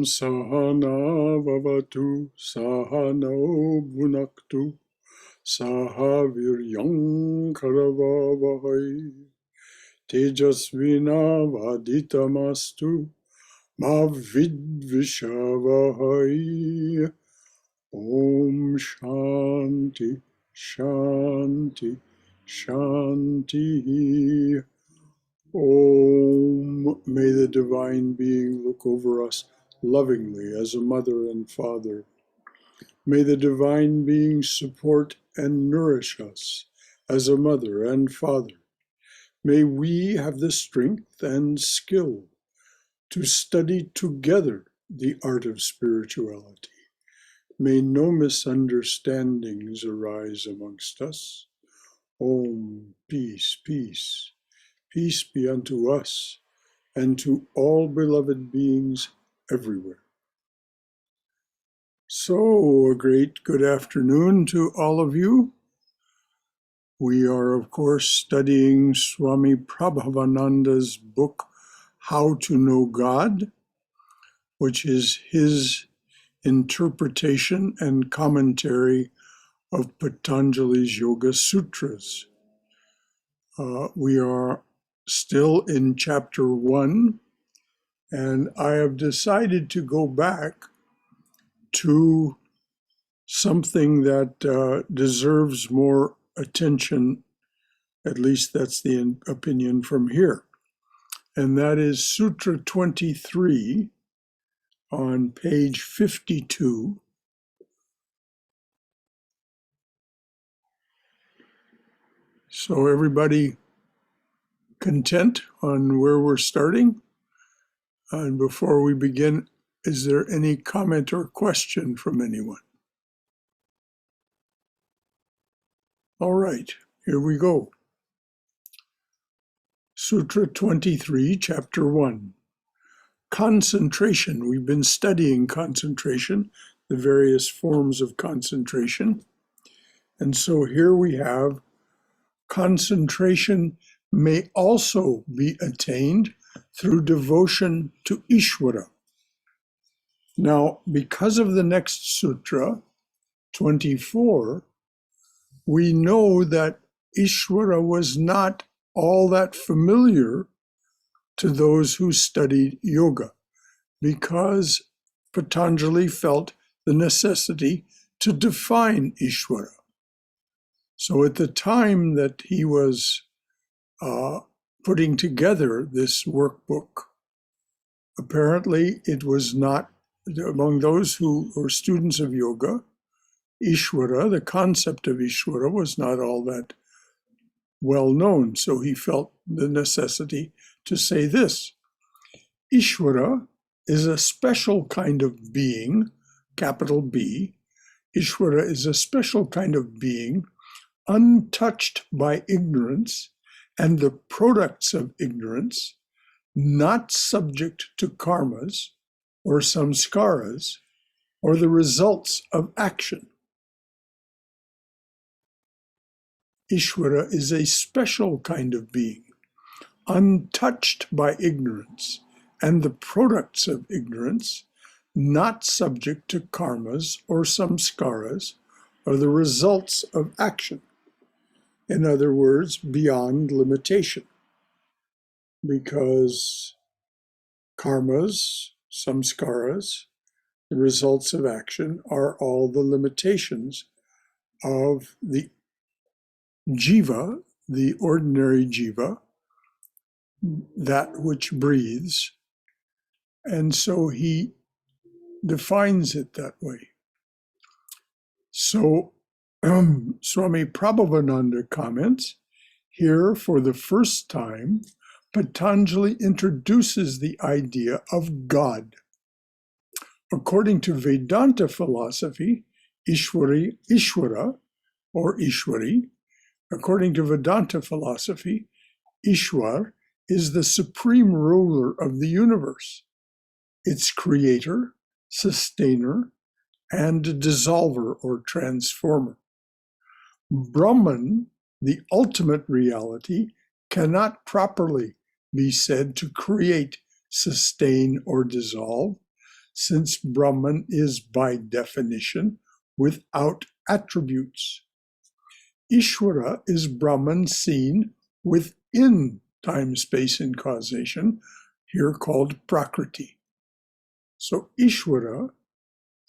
Sahana Vavatu Sahano Bhunaktu Saha Viryam Karavavahai Tejasvina Vaditamastu Ma Vidvishavahai. Om Shanti Shanti Shanti. Om. May the Divine Being look over us lovingly as a mother and father. May the Divine Being support and nourish us as a mother and father. May we have the strength and skill to study together the art of spirituality. May no misunderstandings arise amongst us. Om. Peace, peace. Peace be unto us and to all beloved beings everywhere. So, a great good afternoon to all of you. We are, of course, studying Swami Prabhavananda's book, How to Know God, which is his interpretation and commentary of Patanjali's Yoga Sutras. We are still in chapter 1, and I have decided to go back to something that deserves more attention, at least that's the opinion from here, and that is Sutra 23 on page 52. So everybody content on where we're starting? And before we begin, is there any comment or question from anyone? All right, here we go. Sutra 23, Chapter 1. Concentration. We've been studying concentration, the various forms of concentration. And so here we have concentration may also be attained through devotion to Ishvara. Now, because of the next sutra, 24, we know that Ishvara was not all that familiar to those who studied yoga, because Patanjali felt the necessity to define Ishvara. So at the time that he was putting together this workbook, apparently it was not, among those who were students of yoga, Ishvara, the concept of Ishvara, was not all that well known. So he felt the necessity to say this: Ishvara is a special kind of being, capital B. Ishvara is a special kind of being untouched by ignorance and the products of ignorance, not subject to karmas or samskaras or the results of action. Ishvara is a special kind of being, untouched by ignorance and the products of ignorance, not subject to karmas or samskaras or the results of action. In other words, beyond limitation, because karmas, samskaras, the results of action, are all the limitations of the jiva, the ordinary jiva, that which breathes. And so he defines it that way. So Swami Prabhavananda comments, here for the first time, Patanjali introduces the idea of God. According to Vedanta philosophy, Ishvara, or Ishwari, according to Vedanta philosophy, Ishwar is the supreme ruler of the universe, its creator, sustainer, and dissolver or transformer. Brahman, the ultimate reality, cannot properly be said to create, sustain, or dissolve, since Brahman is by definition without attributes. Ishvara is Brahman seen within time, space, and causation, here called Prakriti. So Ishvara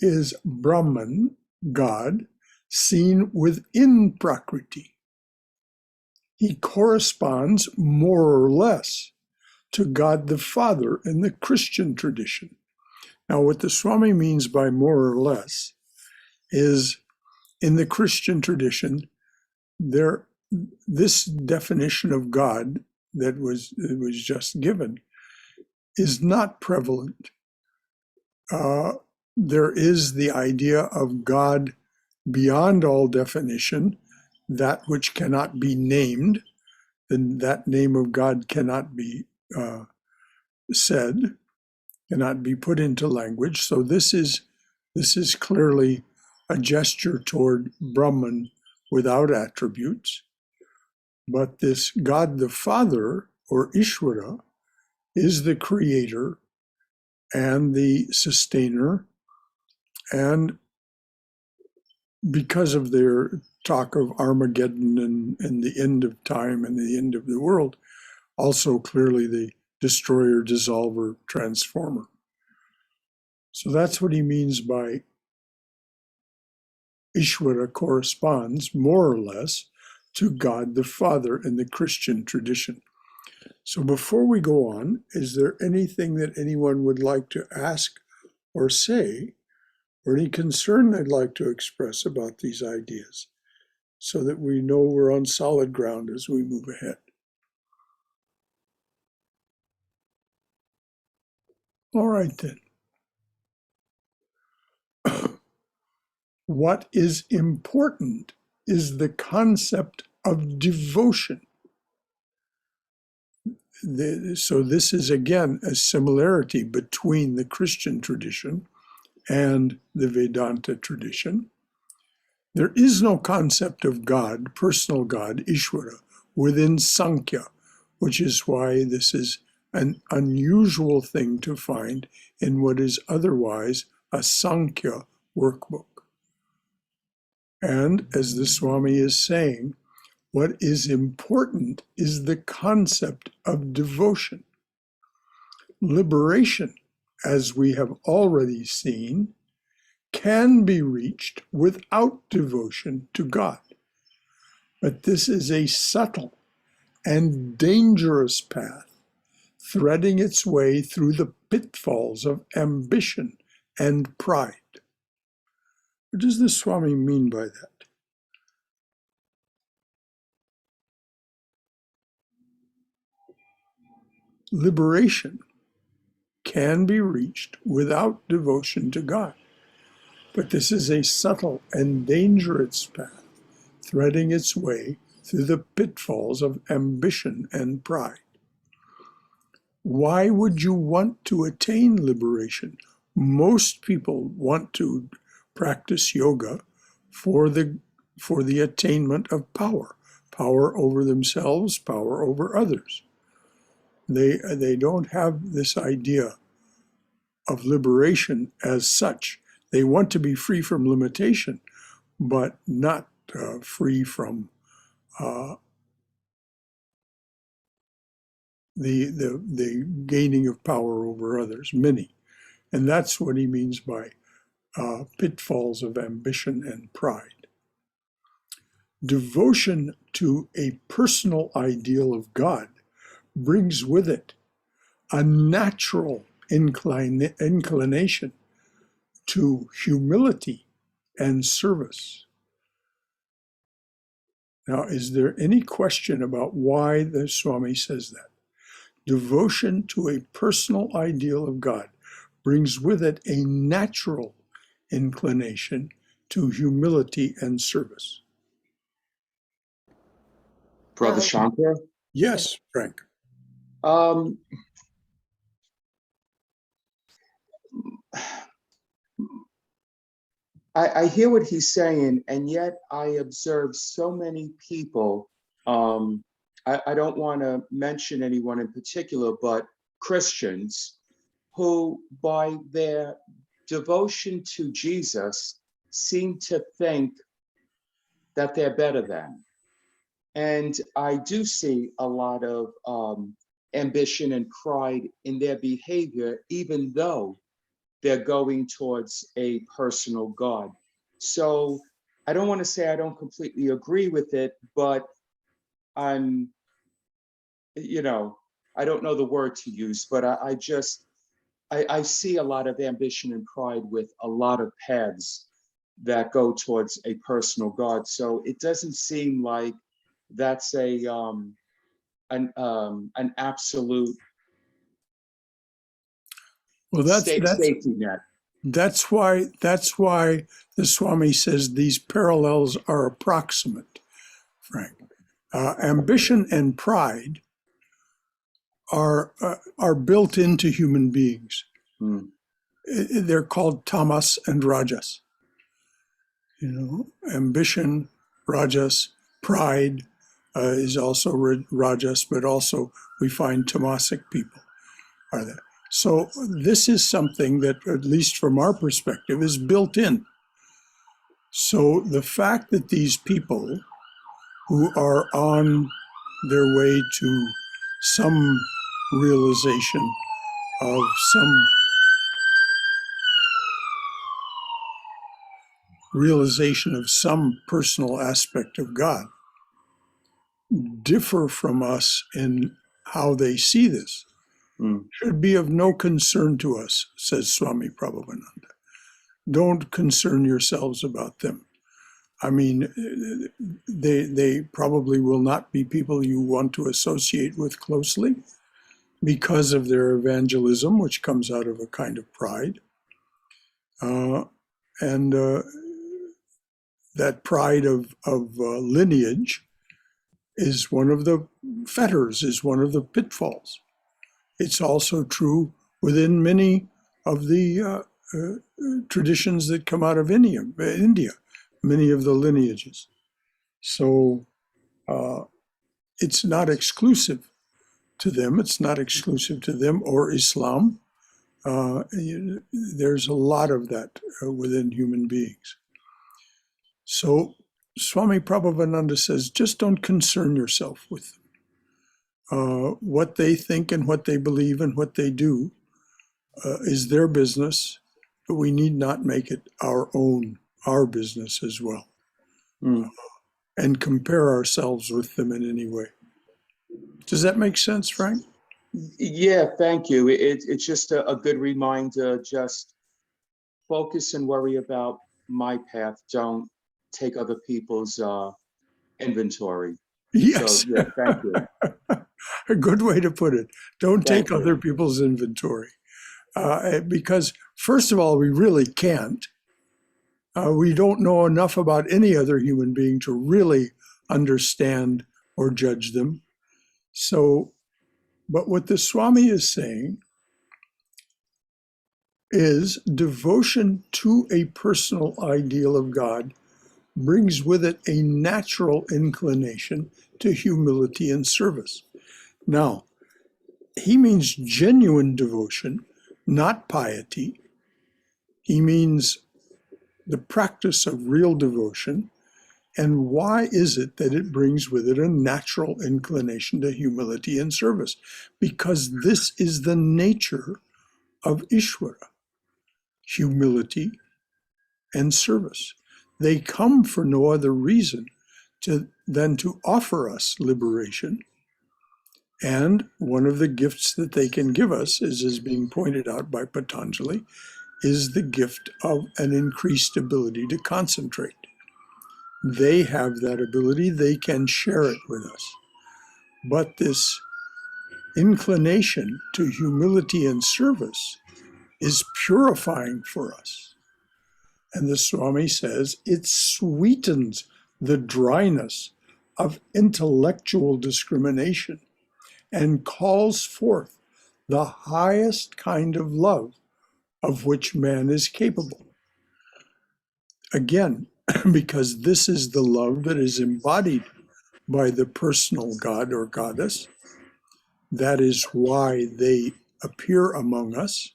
is Brahman, God, seen within Prakriti. He corresponds more or less to God the Father in the Christian tradition. Now, what the Swami means by more or less is in the Christian tradition, this definition of God that was just given is not prevalent. There is the idea of God beyond all definition, that which cannot be named, then that name of God cannot be said, cannot be put into language. So this is clearly a gesture toward Brahman without attributes. But this God the Father, or Ishvara, is the creator and the sustainer. And because of their talk of Armageddon and the end of time and the end of the world, also clearly the destroyer, dissolver, transformer. So that's what he means by Ishvara corresponds more or less to God the Father in the Christian tradition. So before we go on, is there anything that anyone would like to ask or say, or any concern they'd like to express about these ideas, so that we know we're on solid ground as we move ahead? All right then. What is important is the concept of devotion. So this is again a similarity between the Christian tradition and the Vedanta tradition. There is no concept of God, personal God, Ishvara, within Sankhya, which is why this is an unusual thing to find in what is otherwise a Sankhya workbook. And as the Swami is saying, what is important is the concept of devotion. Liberation, as we have already seen, can be reached without devotion to God. But this is a subtle and dangerous path, threading its way through the pitfalls of ambition and pride. What does the Swami mean by that? Liberation can be reached without devotion to God. But this is a subtle and dangerous path, threading its way through the pitfalls of ambition and pride. Why would you want to attain liberation? Most people want to practice yoga for the attainment of power over themselves, power over others. They don't have this idea of liberation as such. They want to be free from limitation, but not free from the gaining of power over others, many. And that's what he means by pitfalls of ambition and pride. Devotion to a personal ideal of God brings with it a natural inclination to humility and service. Now, is there any question about why the Swami says that? Devotion to a personal ideal of God brings with it a natural inclination to humility and service. Brother Shankar? Yes, Frank. I hear what he's saying, and yet I observe so many people. I don't want to mention anyone in particular, but Christians who, by their devotion to Jesus, seem to think that they're better than. And I do see a lot of ambition and pride in their behavior, even though they're going towards a personal God. So I don't want to say I don't completely agree with it, but I'm, I don't know the word to use, but I see a lot of ambition and pride with a lot of paths that go towards a personal God. So it doesn't seem like that's an absolute Well, that's safety net. that's why the Swami says these parallels are approximate, Frank. Ambition and pride are built into human beings. Mm. They're called tamas and rajas. Ambition, rajas, pride is also rajas, but also we find tamasic people are there. So this is something that, at least from our perspective, is built in. So the fact that these people who are on their way to some realization of some personal aspect of God differ from us in how they see this should be of no concern to us, says Swami Prabhupada. Don't concern yourselves about them. I mean, they probably will not be people you want to associate with closely because of their evangelism, which comes out of a kind of pride. And that pride of lineage is one of the fetters, is one of the pitfalls. It's also true within many of the traditions that come out of India, many of the lineages. So it's not exclusive to them. It's not exclusive to them or Islam. There's a lot of that within human beings. So Swami Prabhupada says, just don't concern yourself with them. What they think and what they believe and what they do is their business, but we need not make it our business as well, and compare ourselves with them in any way. Does that make sense, Frank? Yeah, thank you. It's just a good reminder. Just focus and worry about my path. Don't take other people's inventory. Yes. So, yeah, thank you. A good way to put it. Don't Thank take other you. people's inventory. Because, first of all, we really can't. We don't know enough about any other human being to really understand or judge them. So, but what the Swami is saying is devotion to a personal ideal of God brings with it a natural inclination to humility and service. Now, he means genuine devotion, not piety. He means the practice of real devotion. And why is it that it brings with it a natural inclination to humility and service? Because this is the nature of Ishvara, humility and service. They come for no other reason than to offer us liberation. And one of the gifts that they can give us, as is being pointed out by Patanjali, is the gift of an increased ability to concentrate. They have that ability, they can share it with us. But this inclination to humility and service is purifying for us. And the Swami says it sweetens the dryness of intellectual discrimination and calls forth the highest kind of love of which man is capable. Again, because this is the love that is embodied by the personal God or goddess. That is why they appear among us.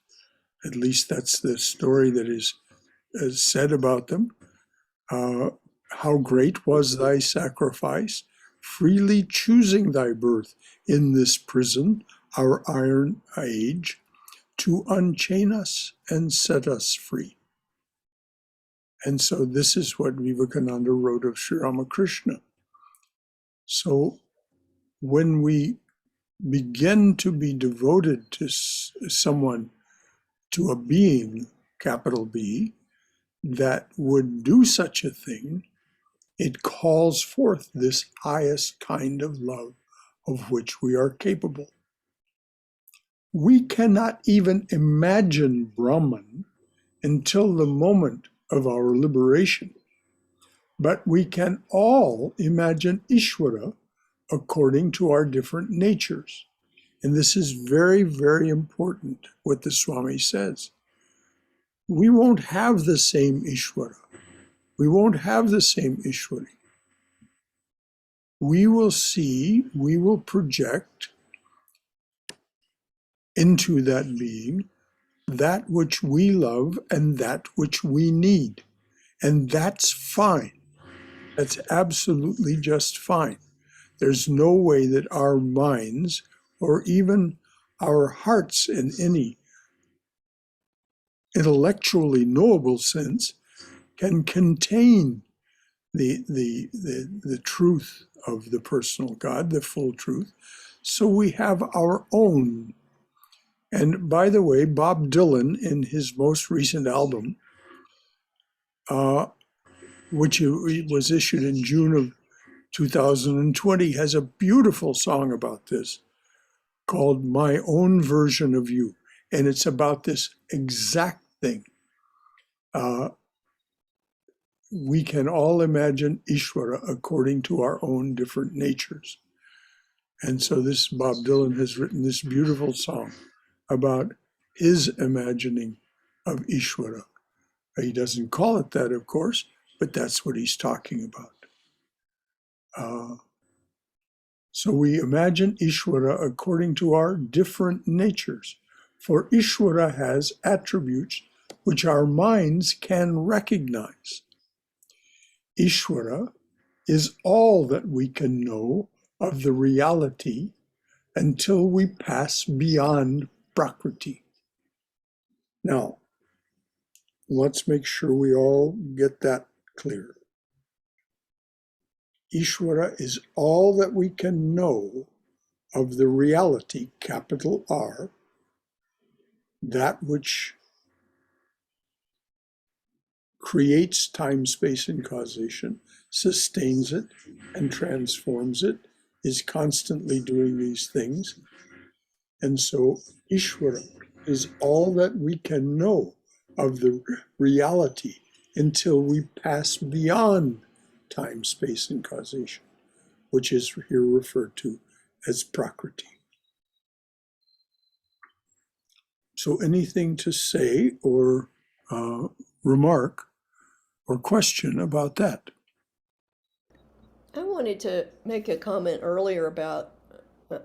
At least that's the story that is said about them. How great was thy sacrifice, freely choosing thy birth in this prison, our iron age, to unchain us and set us free. And so this is what Vivekananda wrote of Sri Ramakrishna. So when we begin to be devoted to someone, to a being, capital B, that would do such a thing, it calls forth this highest kind of love of which we are capable. We cannot even imagine Brahman until the moment of our liberation, but we can all imagine Ishvara according to our different natures. And this is very, very important, what the Swami says. We won't have the same Ishvara. We won't have the same Ishwari. We will project into that being that which we love and that which we need. And that's fine. That's absolutely just fine. There's no way that our minds or even our hearts in any intellectually knowable sense can contain the truth of the personal God, the full truth. So we have our own. And by the way, Bob Dylan, in his most recent album, which was issued in June of 2020, has a beautiful song about this called My Own Version of You. And it's about this exact thing. We can all imagine Ishvara according to our own different natures. And so this Bob Dylan has written this beautiful song about his imagining of Ishvara. He doesn't call it that, of course, but that's what he's talking about. So we imagine Ishvara according to our different natures, for Ishvara has attributes which our minds can recognize. Ishvara is all that we can know of the reality until we pass beyond Prakriti. Now, let's make sure we all get that clear. Ishvara is all that we can know of the reality, capital R, that which creates time, space, and causation, sustains it, and transforms it, is constantly doing these things. And so Ishvara is all that we can know of the reality until we pass beyond time, space, and causation, which is here referred to as Prakriti. So anything to say or remark or question about that? I wanted to make a comment earlier about,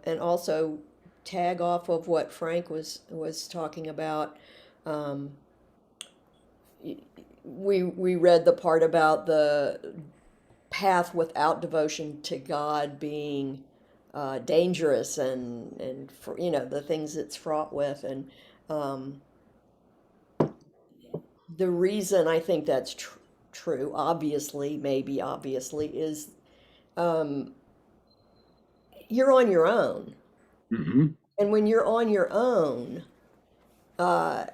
and also tag off of what Frank was talking about. Um, we read the part about the path without devotion to God being dangerous and for, the things it's fraught with, and um, the reason I think that's true, obviously, is um, you're on your own. Mm-hmm. And when you're on your own, uh,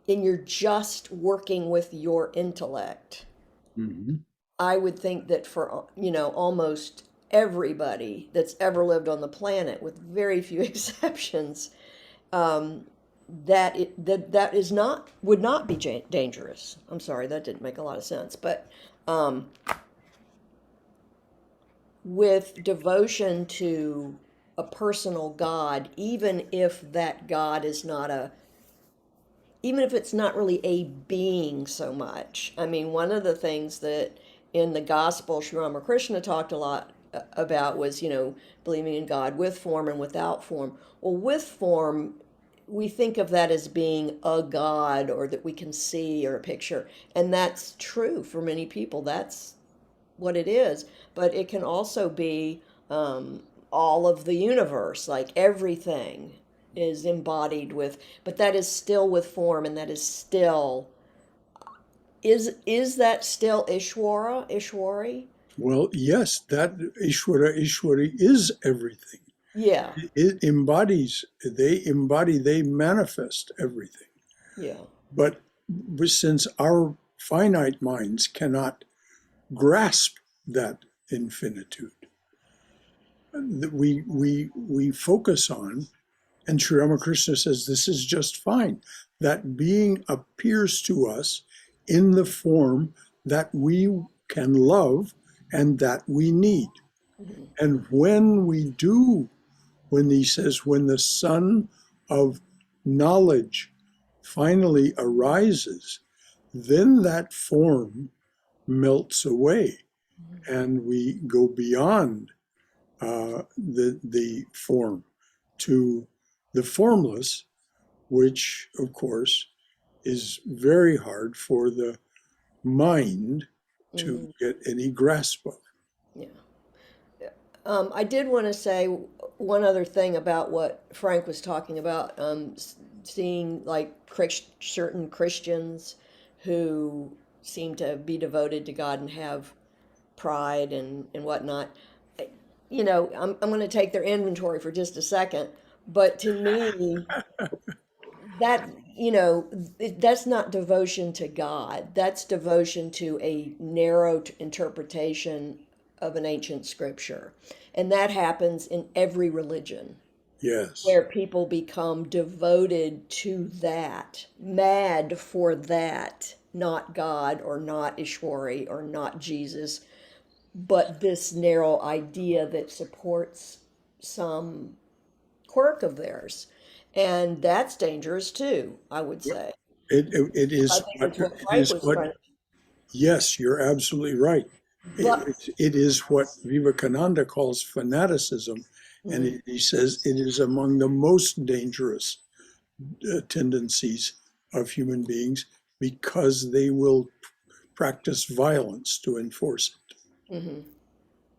and you're just working with your intellect, Mm-hmm. I would think that for, almost everybody that's ever lived on the planet, with very few exceptions, um, that is not would not be dangerous. I'm sorry, that didn't make a lot of sense, but um, with devotion to a personal God, even if it's not really a being so much. I mean, one of the things that in the gospel Sri Ramakrishna talked a lot about was, believing in God with form and without form. Well, with form we think of that as being a god or that we can see or a picture, and that's true for many people. That's what it is. But it can also be all of the universe, like everything is embodied with, but that is still with form, and that is still, is that still Ishwari? Well, yes, that Ishwari is everything. Yeah, It embodies, they manifest everything. yeah. But since our finite minds cannot grasp that infinitude, that we focus on, and Sri Ramakrishna says this is just fine. That being appears to us in the form that we can love and that we need. Mhm. And when he says, when the sun of knowledge finally arises, then that form melts away and we go beyond the form to the formless, which, of course, is very hard for the mind to Mhm. get any grasp of. Yeah. I did want to say one other thing about what Frank was talking about, seeing like certain Christians who seem to be devoted to God and have pride and whatnot. I'm going to take their inventory for just a second, but to me, that, that's not devotion to God. That's devotion to a narrow interpretation of an ancient scripture. And that happens in every religion Yes. where people become devoted to that, mad for that, not God or not Ishwari or not Jesus, but this narrow idea that supports some quirk of theirs. And that's dangerous too, I would say. It I is think what it's what it Frank is was what trying to. yes, you're absolutely right. But It is what Vivekananda calls fanaticism, and mhm, he says it is among the most dangerous tendencies of human beings because they will practice violence to enforce it. mhm,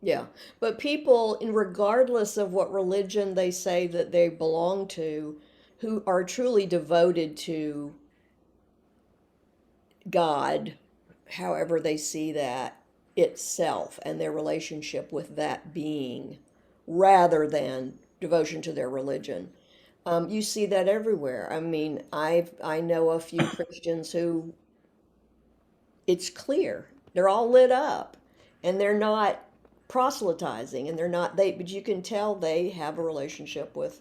yeah. But people, regardless of what religion they say that they belong to, who are truly devoted to God, however they see that itself and their relationship with that being, rather than devotion to their religion. You see that everywhere. I mean, I know a few Christians who it's clear they're all lit up, and they're not proselytizing, and they're not they, but you can tell they have a relationship with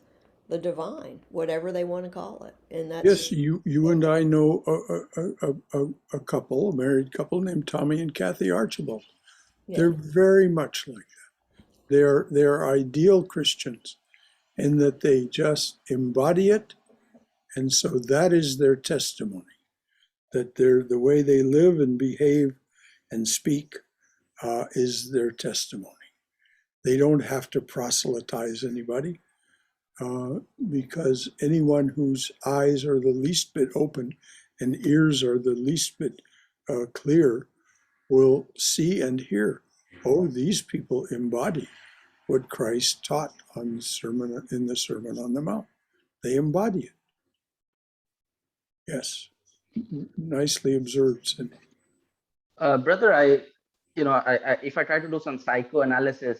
the divine, whatever they want to call it, and that's Yes, you and I know a couple, a married couple named Tommy and Kathy Archibald. yeah. They're very much like that. They're ideal Christians in that they just embody it, and so that is their testimony. That they're the way they live and behave and speak is their testimony. They don't have to proselytize anybody because anyone whose eyes are the least bit open and ears are the least bit clear will see and hear. Oh, these people embody what Christ taught on the Sermon on the Mount. They embody it. Yes, nicely observed, Cindy. Brother, if I try to do some psychoanalysis,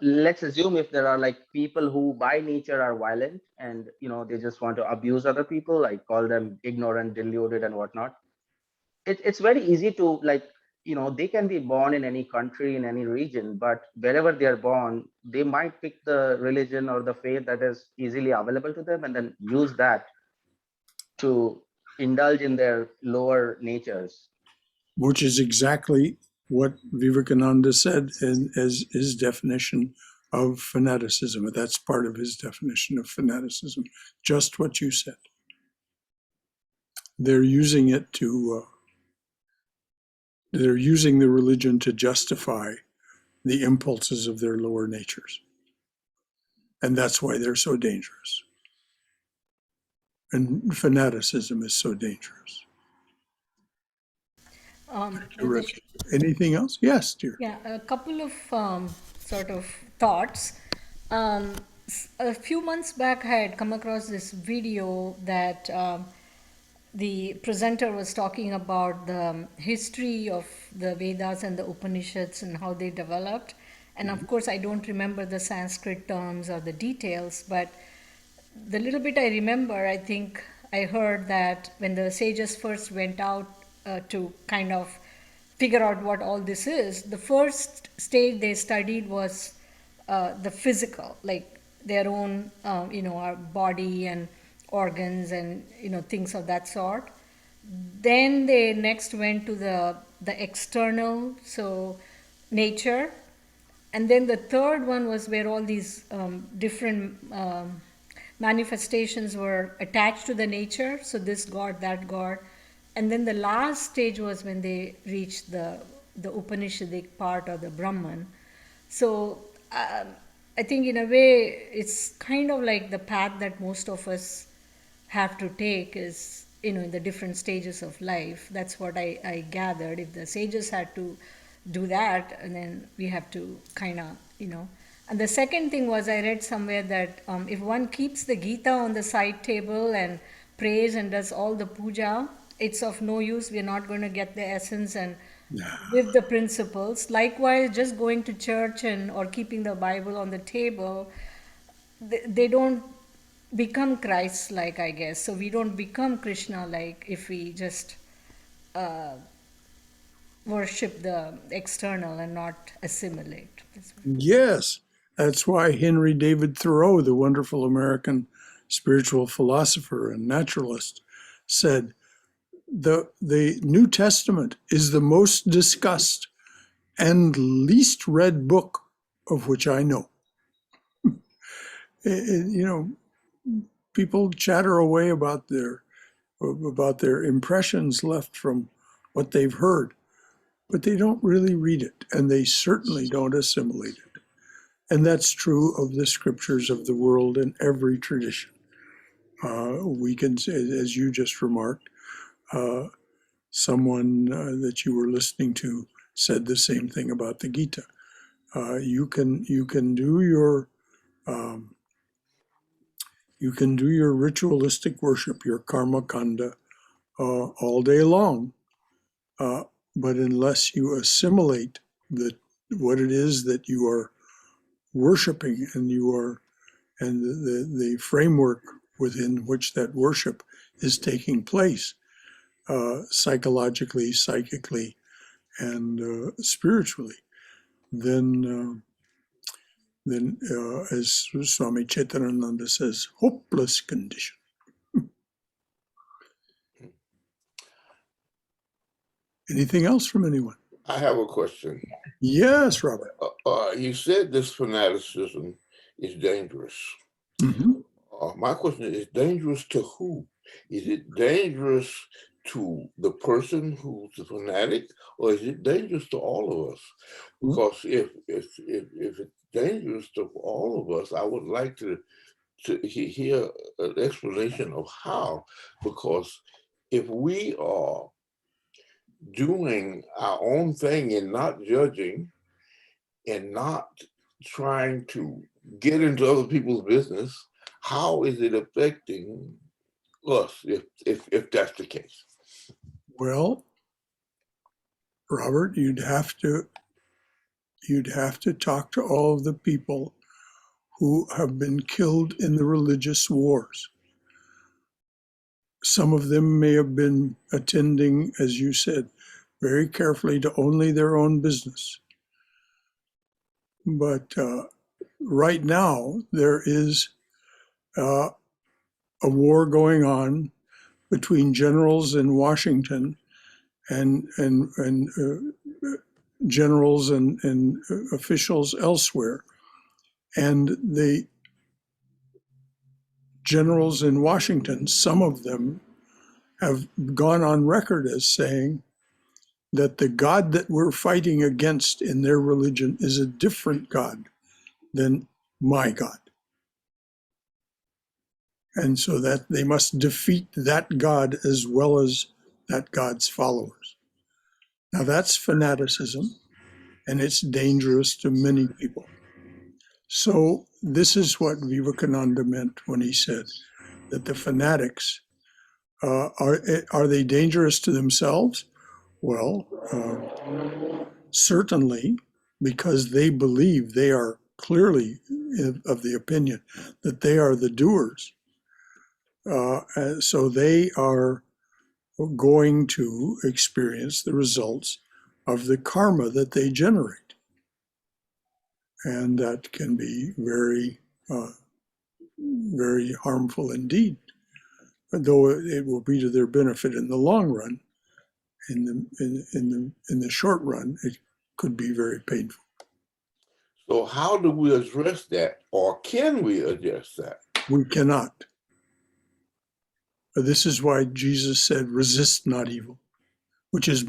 let's assume if there are like people who by nature are violent and they just want to abuse other people, like call them ignorant, deluded, and whatnot. It's very easy to like they can be born in any country, in any region, but wherever they are born, they might pick the religion or the faith that is easily available to them, and then use that to indulge in their lower natures. Which is exactly what Vivekananda said as his definition of fanaticism. That's part of his definition of fanaticism. Just what you said. They're using it they're using the religion to justify the impulses of their lower natures. And that's why they're so dangerous. and fanaticism is so dangerous. Terrific. Anything else? Yes, dear. Yeah, a couple of sort of thoughts. A few months back, I had come across this video that the presenter was talking about the history of the Vedas and the Upanishads and how they developed. And of course, I don't remember the Sanskrit terms or the details, but the little bit I remember, I think I heard that when the sages first went out to kind of figure out what all this is, the first stage they studied was the physical, like their own, our body and organs and, things of that sort. Then they next went to the external, so nature. And then the third one was where all these different manifestations were attached to the nature, so this god, that god. And then the last stage was when they reached the Upanishadic part or the Brahman. So I think in a way it's kind of like the path that most of us have to take is, in the different stages of life. That's what I gathered. If the sages had to do that, and then we have to kind of, And the second thing was, I read somewhere that if one keeps the Gita on the side table and prays and does all the puja, it's of no use. We're not going to get the essence and live the principles. Likewise, just going to church or keeping the Bible on the table, they don't become Christ-like, I guess. So we don't become Krishna-like if we just worship the external and not assimilate. Yes, that's why Henry David Thoreau, the wonderful American spiritual philosopher and naturalist, said, the New Testament is the most discussed and least read book of which I know. People chatter away about their impressions left from what they've heard, but they don't really read it, and they certainly don't assimilate it. And that's true of the scriptures of the world in every tradition. We can say, as you just remarked, someone that you were listening to said the same thing about the Gita. You can do your ritualistic worship, your karma kanda, all day long, but unless you assimilate what it is that you are worshiping and the framework within which that worship is taking place, psychologically, psychically, and spiritually, then as Swami Chaitananda says, hopeless condition. Anything else from anyone? I have a question. Yes, Robert. You said this fanaticism is dangerous. Mm-hmm. My question is dangerous to who? Is it dangerous to the person who's the fanatic, or is it dangerous to all of us? Because if it's dangerous to all of us, I would like to hear an explanation of how. Because if we are doing our own thing and not judging and not trying to get into other people's business, how is it affecting us if that's the case? Well, Robert, you'd have to talk to all of the people who have been killed in the religious wars. Some of them may have been attending, as you said, very carefully to only their own business. But right now, there is a war going on between generals in Washington and generals and officials elsewhere. And the generals in Washington, some of them have gone on record as saying that the God that we're fighting against in their religion is a different God than my God. And so that they must defeat that God as well as that God's followers. Now that's fanaticism, and it's dangerous to many people. So this is what Vivekananda meant when he said that the fanatics, are they dangerous to themselves? Well, certainly, because they believe, they are clearly of the opinion that they are the doers. So they are going to experience the results of the karma that they generate. And that can be very, very harmful indeed. Though it will be to their benefit in the long run, in the short run, it could be very painful. So how do we address that, or can we address that? We cannot. This is why Jesus said, resist not evil, which is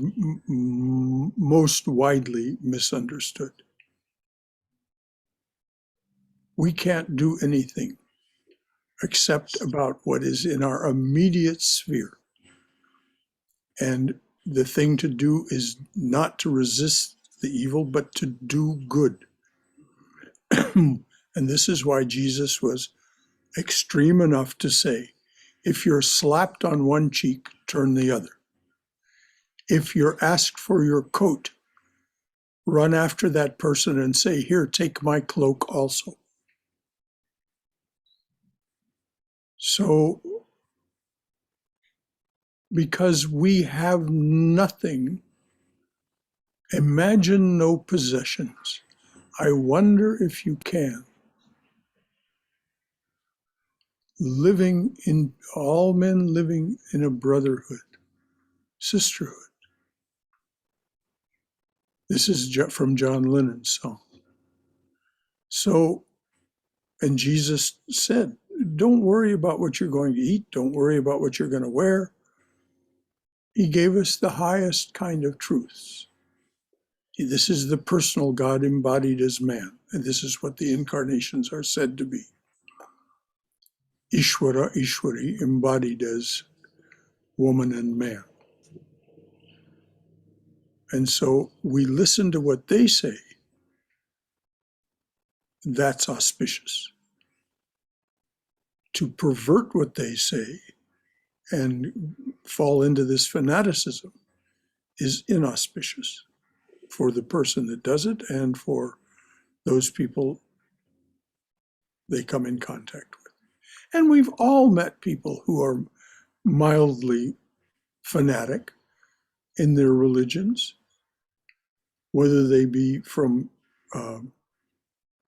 most widely misunderstood. We can't do anything except about what is in our immediate sphere. And the thing to do is not to resist the evil, but to do good. And this is why Jesus was extreme enough to say, if you're slapped on one cheek, turn the other. If you're asked for your coat, run after that person and say, here, take my cloak also. So, because we have nothing, imagine no possessions. I wonder if you can. All men living in a brotherhood, sisterhood. This is from John Lennon's song. So, and Jesus said, don't worry about what you're going to eat. Don't worry about what you're going to wear. He gave us the highest kind of truths. This is the personal God embodied as man. And this is what the incarnations are said to be. Ishvara, Ishwari, embodied as woman and man. And so we listen to what they say. That's auspicious. To pervert what they say and fall into this fanaticism is inauspicious for the person that does it and for those people they come in contact with. And we've all met people who are mildly fanatic in their religions, whether they be from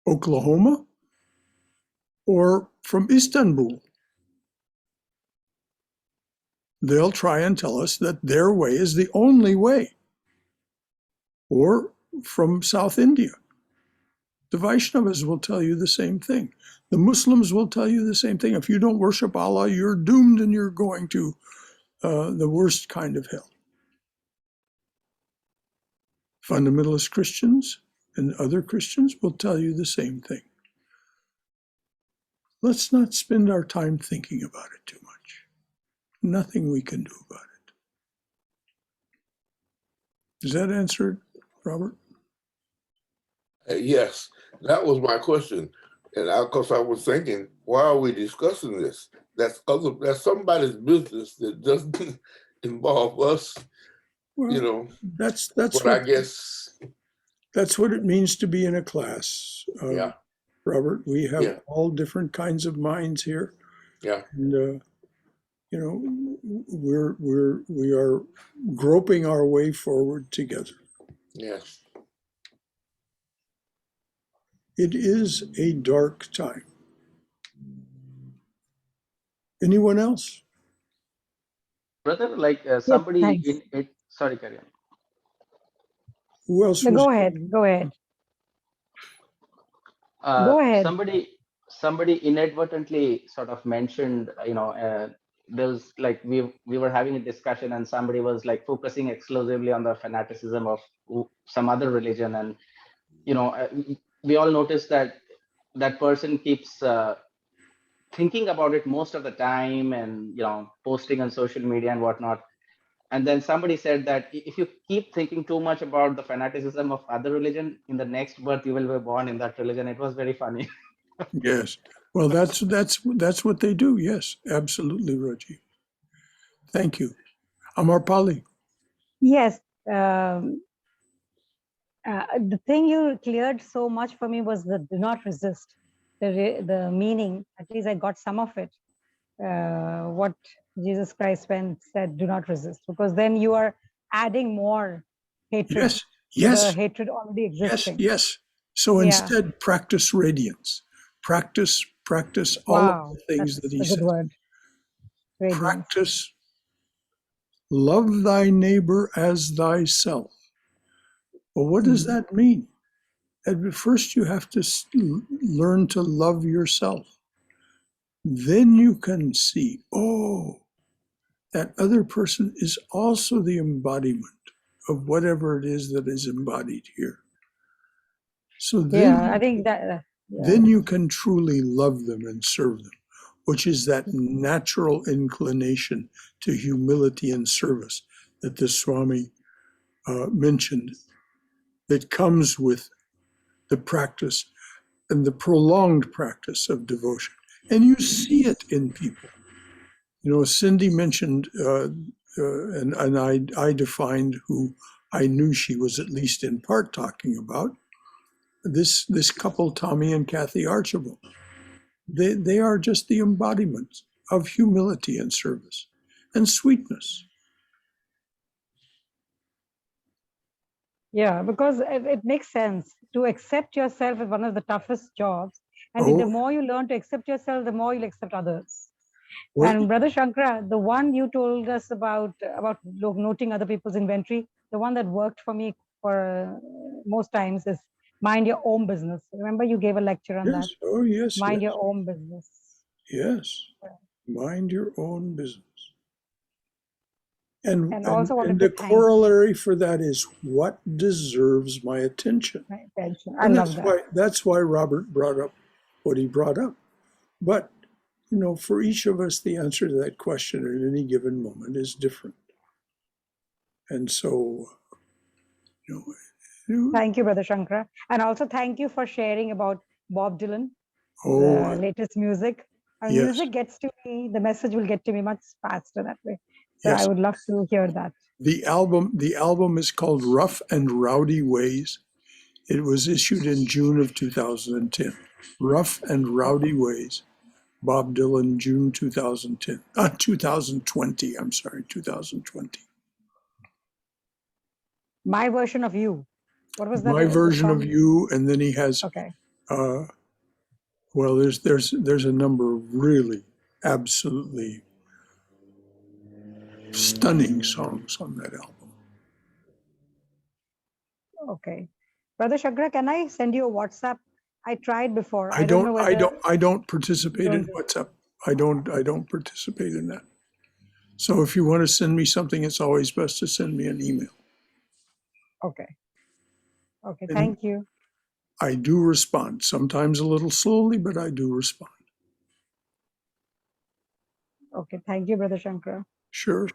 Oklahoma or from Istanbul. They'll try and tell us that their way is the only way. Or from South India. The Vaishnavas will tell you the same thing. The Muslims will tell you the same thing. If you don't worship Allah, you're doomed and you're going to the worst kind of hell. Fundamentalist Christians and other Christians will tell you the same thing. Let's not spend our time thinking about it too much. Nothing we can do about it. Does that answer it, Robert? Yes, that was my question. And of course I was thinking, why are we discussing this? That's somebody's business that doesn't involve us, Well, that's but what, I guess that's what it means to be in a class. Yeah. Robert, we have Yeah. all different kinds of minds here. Yeah. And we are groping our way forward together. Yes. It is a dark time. Anyone else? Brother, like somebody thanks. in it. Sorry, carry on. Who else No, was? go ahead. Go ahead. Go ahead. Somebody inadvertently sort of mentioned, there's like we were having a discussion and somebody was like focusing exclusively on the fanaticism of some other religion, and we all noticed that that person keeps thinking about it most of the time, and posting on social media and whatnot. And then somebody said that if you keep thinking too much about the fanaticism of other religion, in the next birth you will be born in that religion. It was very funny. Yes. Well, that's what they do. Yes, absolutely, Rajiv. Thank you. Amar Pali. Yes. The thing you cleared so much for me was the do not resist. The meaning, at least I got some of it. What Jesus Christ said, do not resist, because then you are adding more hatred Yes, to the yes, hatred already yes, existing. yes. So Yeah. instead, practice radiance. Practice all of Wow, the things that that's he a good says. word. Radiance. Practice love thy neighbor as thyself. Well, what does that mean? At first, you have to learn to love yourself. Then you can see, oh, that other person is also the embodiment of whatever it is that is embodied here. So Yeah, I think that. then you can truly love them and serve them, which is that natural inclination to humility and service that the Swami mentioned, that comes with the practice and the prolonged practice of devotion. And you see it in people. Cindy mentioned, and I defined who I knew she was at least in part talking about, this couple, Tommy and Kathy Archibald. They are just the embodiments of humility and service and sweetness. Yeah, because it makes sense. To accept yourself is one of the toughest jobs. And the Oh, more you learn to accept yourself, the more you'll accept others. well, And Brother Shankara, the one you told us about noting other people's inventory, the one that worked for me for most times is mind your own business. Remember you gave a lecture on that? yes, oh yes, Mind yes, your own business. yes. Mind your own business. And also wanted the to thank corollary for that is what deserves my attention. my attention. I And love that. that's why Robert brought up what he brought up. But for each of us, the answer to that question at any given moment is different. And so, Thank you, Brother Shankara. And also thank you for sharing about Bob Dylan, oh, the latest music. And yes, music gets to me, the message will get to me much faster that way. So yes. I would love to hear that. The album is called Rough and Rowdy Ways. It was issued in June of 2010. Rough and Rowdy Ways. Bob Dylan, June 2010. 2020, I'm sorry, 2020. My version of you. What was that? My version song? of you, and then he has Okay. well, there's a number of really absolutely stunning songs on that album. Okay. Brother Shankara, can I send you a WhatsApp? I tried before. I don't know whether I don't participate in WhatsApp. I don't participate in that. So if you want to send me something, it's always best to send me an email. Okay. Okay, And thank you. I do respond, sometimes a little slowly, but I do respond. Okay, thank you, Brother Shankara. Sure.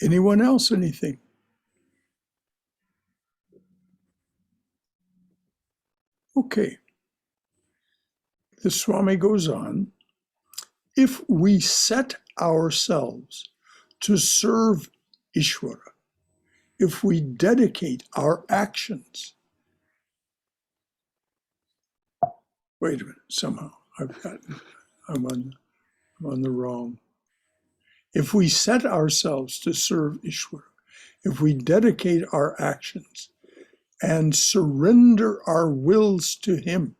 Anyone else, anything? Okay. The Swami goes on. If we set ourselves to serve Ishvara, if we dedicate our actions, wait a minute, somehow I'm on the wrong. If we set ourselves to serve Ishvara, if we dedicate our actions and surrender our wills to Him,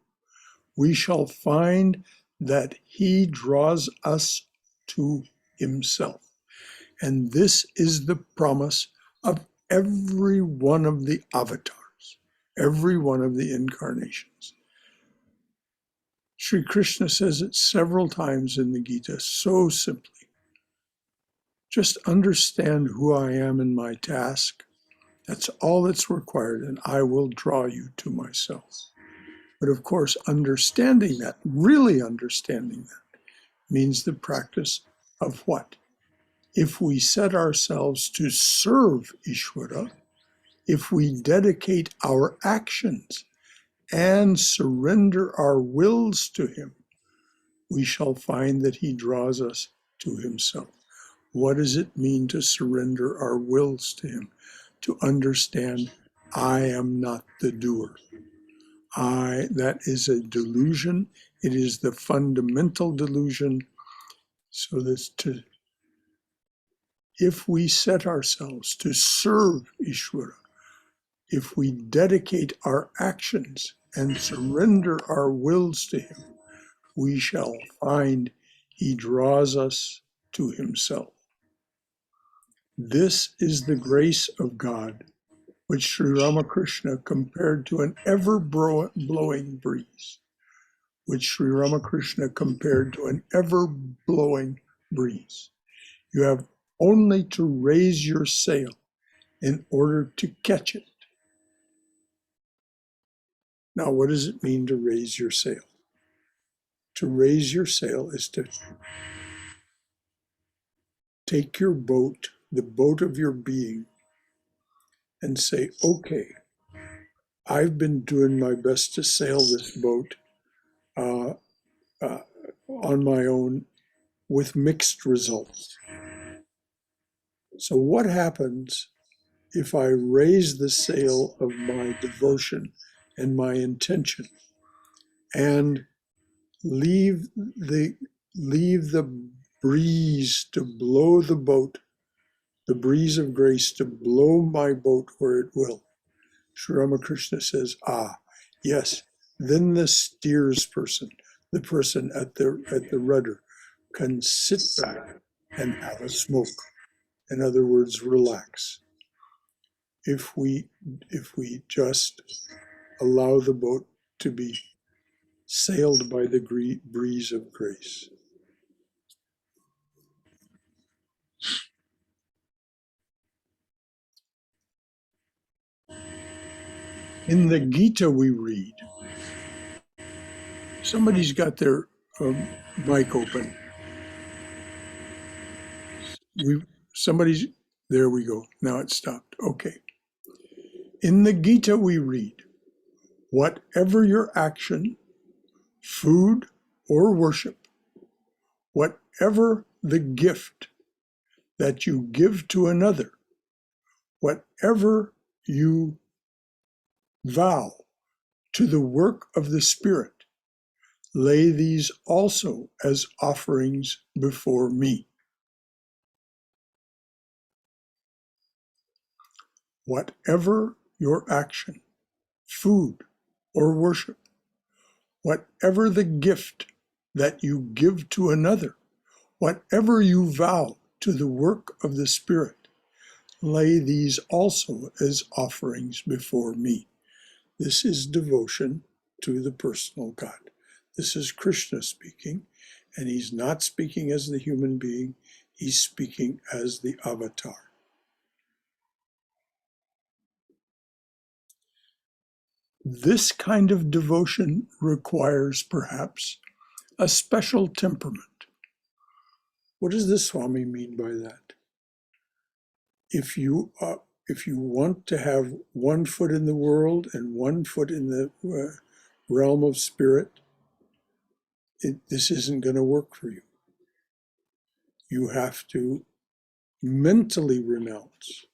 we shall find that He draws us to Himself. And this is the promise of every one of the avatars, every one of the incarnations. Sri Krishna says it several times in the Gita, so simply. Just understand who I am in my task. That's all that's required, and I will draw you to myself. But of course, understanding that, really understanding that, means the practice of what? If we set ourselves to serve Ishvara, if we dedicate our actions and surrender our wills to him, we shall find that he draws us to himself. What does it mean to surrender our wills to him? To understand, I am not the doer. That is a delusion. It is the fundamental delusion. So if we set ourselves to serve Ishvara, if we dedicate our actions and surrender our wills to him, we shall find he draws us to himself. This is the grace of God, which Sri Ramakrishna compared to an ever-blowing breeze, which Sri Ramakrishna compared to an ever-blowing breeze. You have only to raise your sail in order to catch it. Now, what does it mean to raise your sail? To raise your sail is to take your boat, the boat of your being, and say, okay, I've been doing my best to sail this boat on my own with mixed results. So what happens if I raise the sail of my devotion and my intention and leave the breeze to blow the boat, the breeze of grace to blow my boat where it will? Sri Ramakrishna says, yes, then the steers person, the person at the rudder, can sit back and have a smoke. In other words, relax. If we just allow the boat to be sailed by the breeze of grace. In the Gita we read, somebody's got their mic open. There we go. Now it stopped. Okay. In the Gita we read, whatever your action, food, or worship, whatever the gift that you give to another, whatever you vow to the work of the Spirit, lay these also as offerings before me. Whatever your action, food, or worship, whatever the gift that you give to another, whatever you vow to the work of the Spirit, lay these also as offerings before me. This is devotion to the personal God. This is Krishna speaking, and he's not speaking as the human being, he's speaking as the avatar. This kind of devotion requires perhaps a special temperament. What does the Swami mean by that? If you want to have one foot in the world and one foot in the realm of spirit, this isn't going to work for you. You have to mentally renounce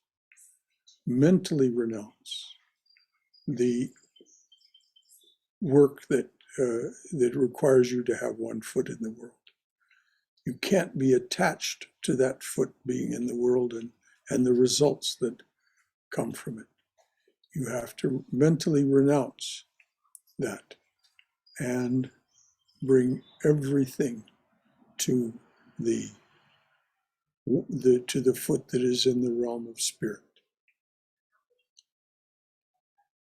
the work that requires you to have one foot in the world. You can't be attached to that foot being in the world and the results that come from it. You have to mentally renounce that and bring everything to the foot that is in the realm of spirit.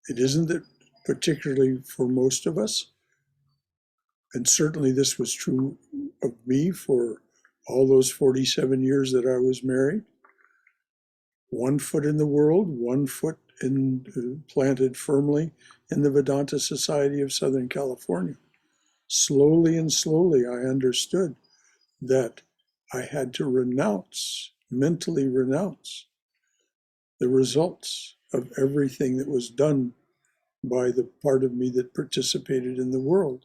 It isn't that particularly for most of us, and certainly this was true of me for all those 47 years that I was married. One foot in the world, one foot planted firmly in the Vedanta Society of Southern California. Slowly and slowly I understood that I had to mentally renounce the results of everything that was done by the part of me that participated in the world.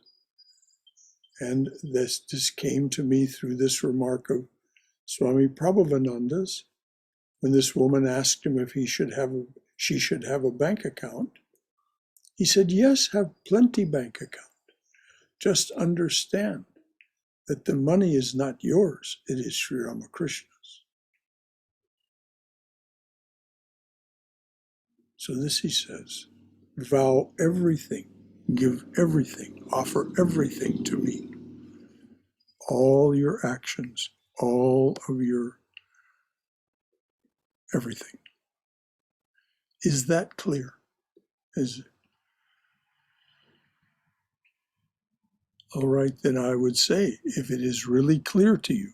And this came to me through this remark of Swami Prabhavananda's, when this woman asked him if she should have a bank account. He said, yes, have plenty bank account. Just understand that the money is not yours, it is Sri Ramakrishna's. So this he says, vow everything, give everything, offer everything to me. All your actions, all of your everything. Is that clear? Is it? All right, then I would say, if it is really clear to you,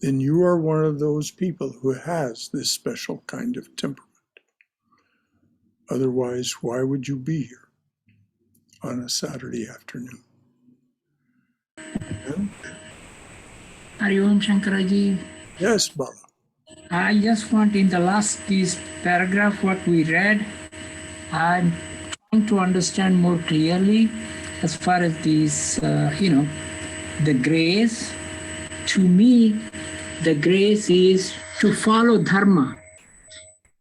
then you are one of those people who has this special kind of temperament. Otherwise, why would you be here on a Saturday afternoon? And, Hari Om Shankaraji. yes, Bala. I just want in the last this paragraph what we read, I'm trying to understand more clearly as far as this, the grace. To me, the grace is to follow dharma.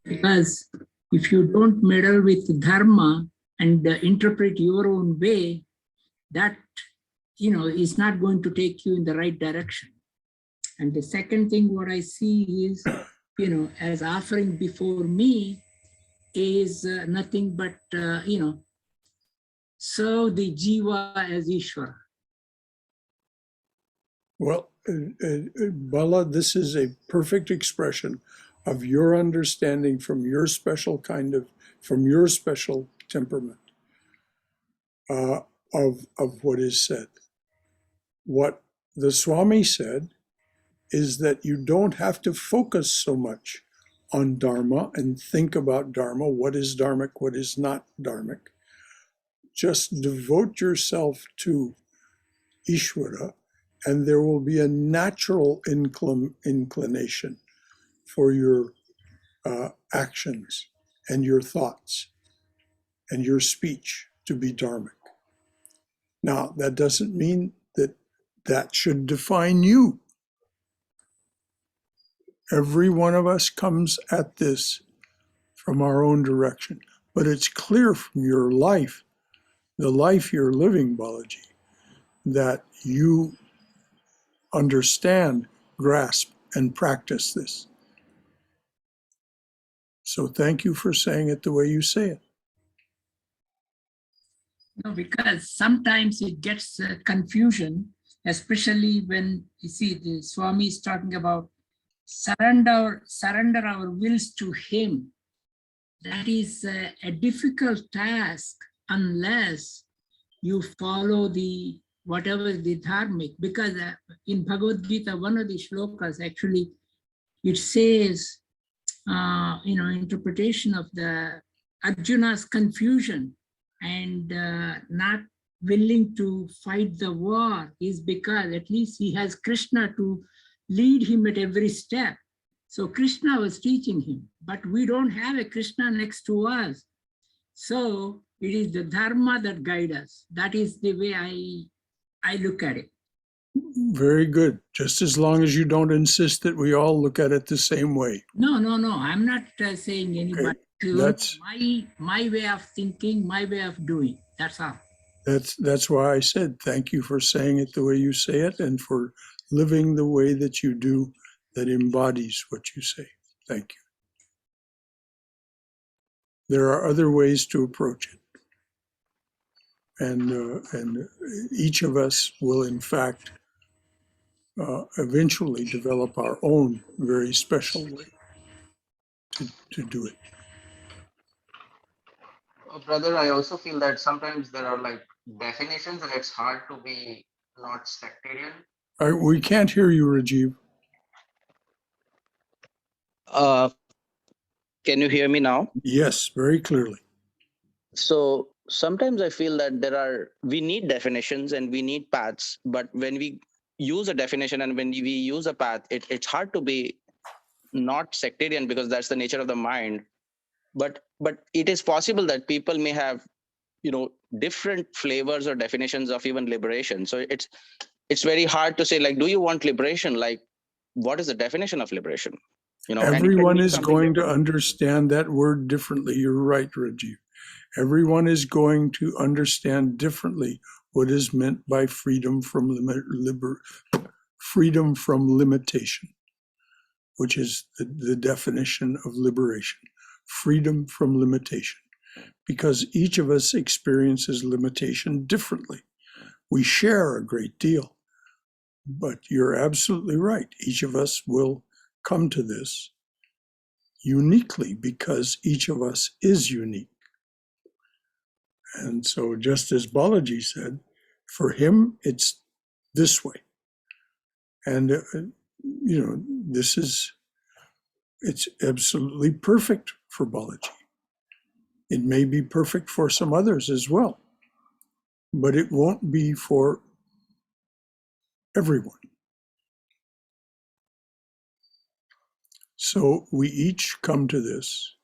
Because if you don't meddle with dharma and interpret your own way, that, is not going to take you in the right direction. And the second thing what I see is, as offering before me is nothing but, serve the jiva as Ishvara. Well, Bala, this is a perfect expression of your understanding from your special temperament of what is said. What the Swami said is that you don't have to focus so much on Dharma and think about Dharma, what is Dharmic, what is not Dharmic. Just devote yourself to Ishvara, and there will be a natural inclination for your actions and your thoughts and your speech to be dharmic. Now, that doesn't mean that should define you. Every one of us comes at this from our own direction, but it's clear from your life, the life you're living, Balaji, that you understand, grasp, and practice this. So thank you for saying it the way you say it. No, because sometimes it gets confusion, especially when you see the Swami is talking about surrender our wills to him. That is a difficult task unless you follow whatever the dharmic, because in Bhagavad Gita, one of the shlokas actually, it says, interpretation of the Arjuna's confusion and not willing to fight the war is because at least he has Krishna to lead him at every step. So Krishna was teaching him, but we don't have a Krishna next to us. So it is the dharma that guides us. That is the way I look at it. Very good. Just as long as you don't insist that we all look at it the same way. No. I'm not saying anybody. Okay. That's my way of thinking, my way of doing. That's all. That's why I said thank you for saying it the way you say it and for living the way that you do that embodies what you say. Thank you. There are other ways to approach it. And each of us will, in fact, eventually develop our own very special way to do it. Brother, I also feel that sometimes there are like definitions and it's hard to be not sectarian. We can't hear you, Rajiv. Can you hear me now? Yes, very clearly. So sometimes I feel that we need definitions and we need paths, but when we use a definition and when we use a path, it's hard to be not sectarian because that's the nature of the mind. But it is possible that people may have, different flavors or definitions of even liberation. So it's very hard to say, like, do you want liberation? Like, what is the definition of liberation? And it can Everyone mean is something going to different. understand that word differently. You're right, Rajiv. Everyone is going to understand differently what is meant by freedom from freedom from limitation, which is the definition of liberation. Freedom from limitation, because each of us experiences limitation differently. We share a great deal, but you're absolutely right. Each of us will come to this uniquely because each of us is unique. And so, just as Balaji said, for him, it's this way. And, it's absolutely perfect for Balaji. It may be perfect for some others as well, but it won't be for everyone. So we each come to this,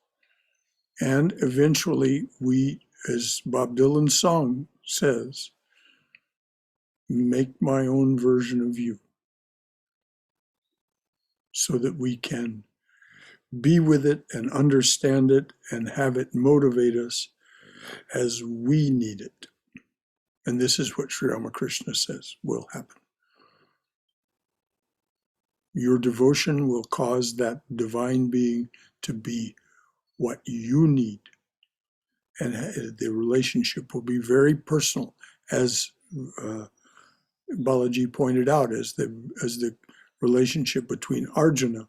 and eventually we, as Bob Dylan's song says, make my own version of you, so that we can be with it and understand it and have it motivate us as we need it. And this is what Sri Ramakrishna says will happen. Your devotion will cause that divine being to be what you need. And the relationship will be very personal, as Balaji pointed out, as the relationship between Arjuna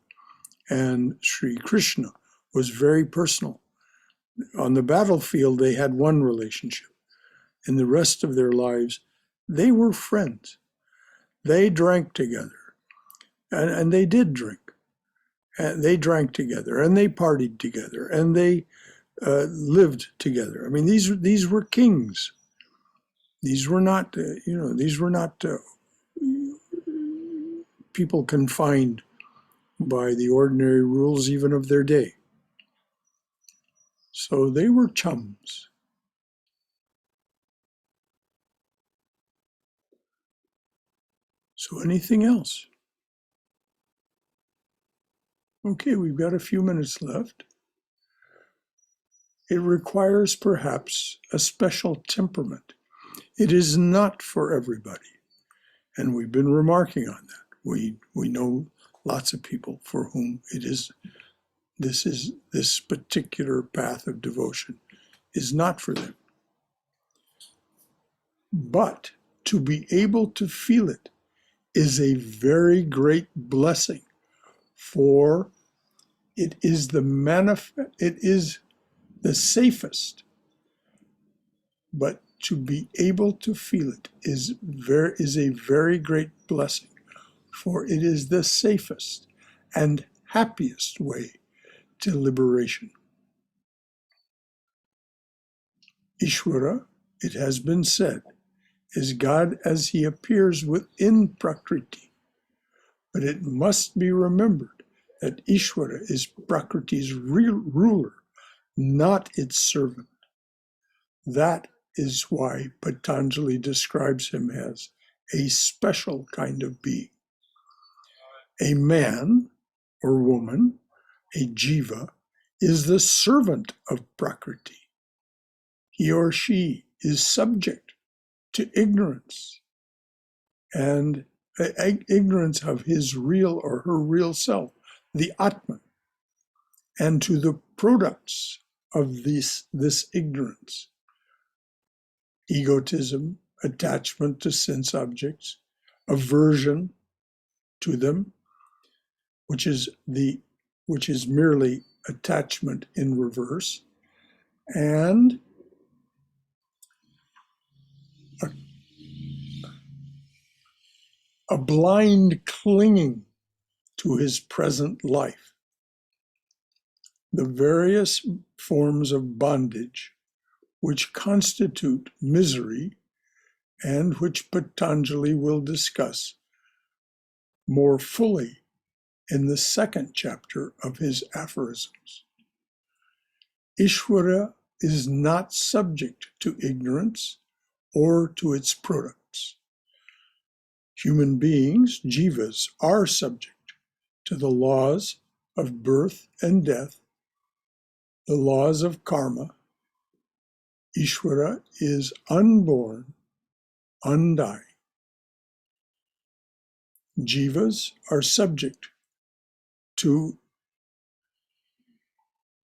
and Sri Krishna was very personal. On the battlefield, they had one relationship. In the rest of their lives, they were friends. They drank together. And they did drink. And they drank together, and they partied together, and they lived together. I mean, these were kings. These were not, people confined by the ordinary rules even of their day. So they were chums. So anything else? Okay, we've got a few minutes left. It requires perhaps a special temperament. It is not for everybody. And we've been remarking on that. We know lots of people for whom this particular path of devotion is not for them. But to be able to feel it is a very great blessing, for it is the safest. But to be able to feel it is a very great blessing, for it is the safest and happiest way to liberation. Ishvara, it has been said, is God as he appears within Prakriti. But it must be remembered that Ishvara is Prakriti's real ruler, not its servant. That is why Patanjali describes him as a special kind of being. A man or woman, a jiva, is the servant of Prakriti. He or she is subject to ignorance, and ignorance of his real or her real self, the Atman, and to the products of this ignorance. Egotism, attachment to sense objects, aversion to them, which is merely attachment in reverse, and a blind clinging to his present life. The various forms of bondage which constitute misery and which Patanjali will discuss more fully in the second chapter of his Aphorisms. Ishvara is not subject to ignorance or to its products. Human beings, jivas, are subject to the laws of birth and death, the laws of karma. Ishvara is unborn, undying. Jivas are subject to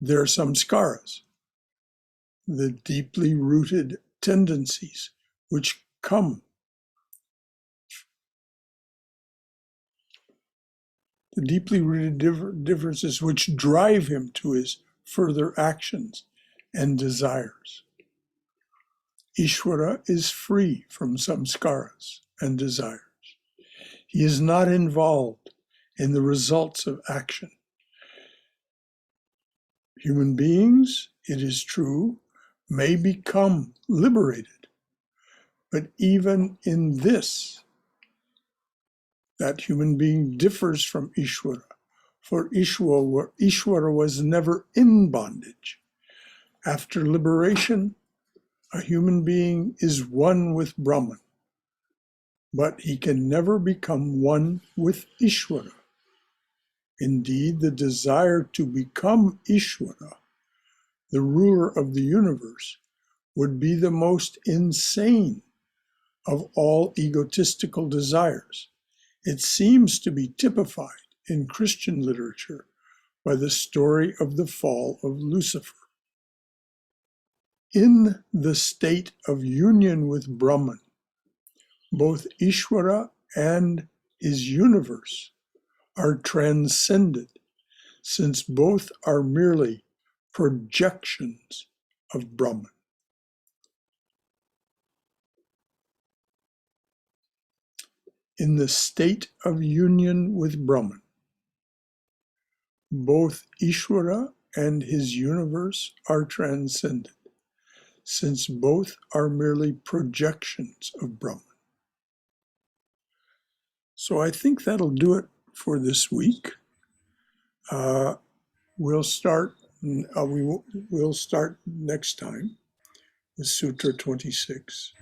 their samskaras, the deeply rooted tendencies which come, the deeply rooted differences which drive him to his further actions and desires. Ishvara is free from samskaras and desires. He is not involved in the results of action. Human beings, it is true, may become liberated, but even in this, that human being differs from Ishvara, for Ishvara was never in bondage. After liberation, a human being is one with Brahman, but he can never become one with Ishvara. Indeed, the desire to become Ishvara, the ruler of the universe, would be the most insane of all egotistical desires. It seems to be typified in Christian literature by the story of the fall of Lucifer. In the state of union with Brahman, both Ishvara and his universe are transcended, since both are merely projections of Brahman. In the state of union with Brahman, both Ishvara and his universe are transcended, since both are merely projections of Brahman. So I think that'll do it for this week. We'll start next time with Sutra 26.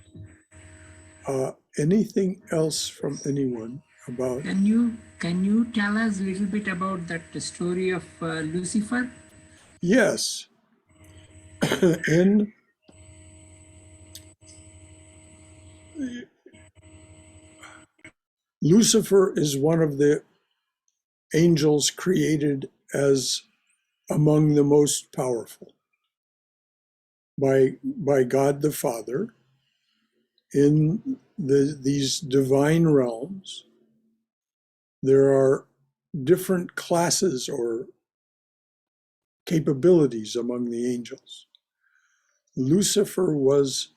Anything else from anyone about? Can you tell us a little bit about that story of Lucifer? Yes. In Lucifer is one of the angels created as among the most powerful by God the Father in these divine realms. There are different classes or capabilities among the angels. Lucifer was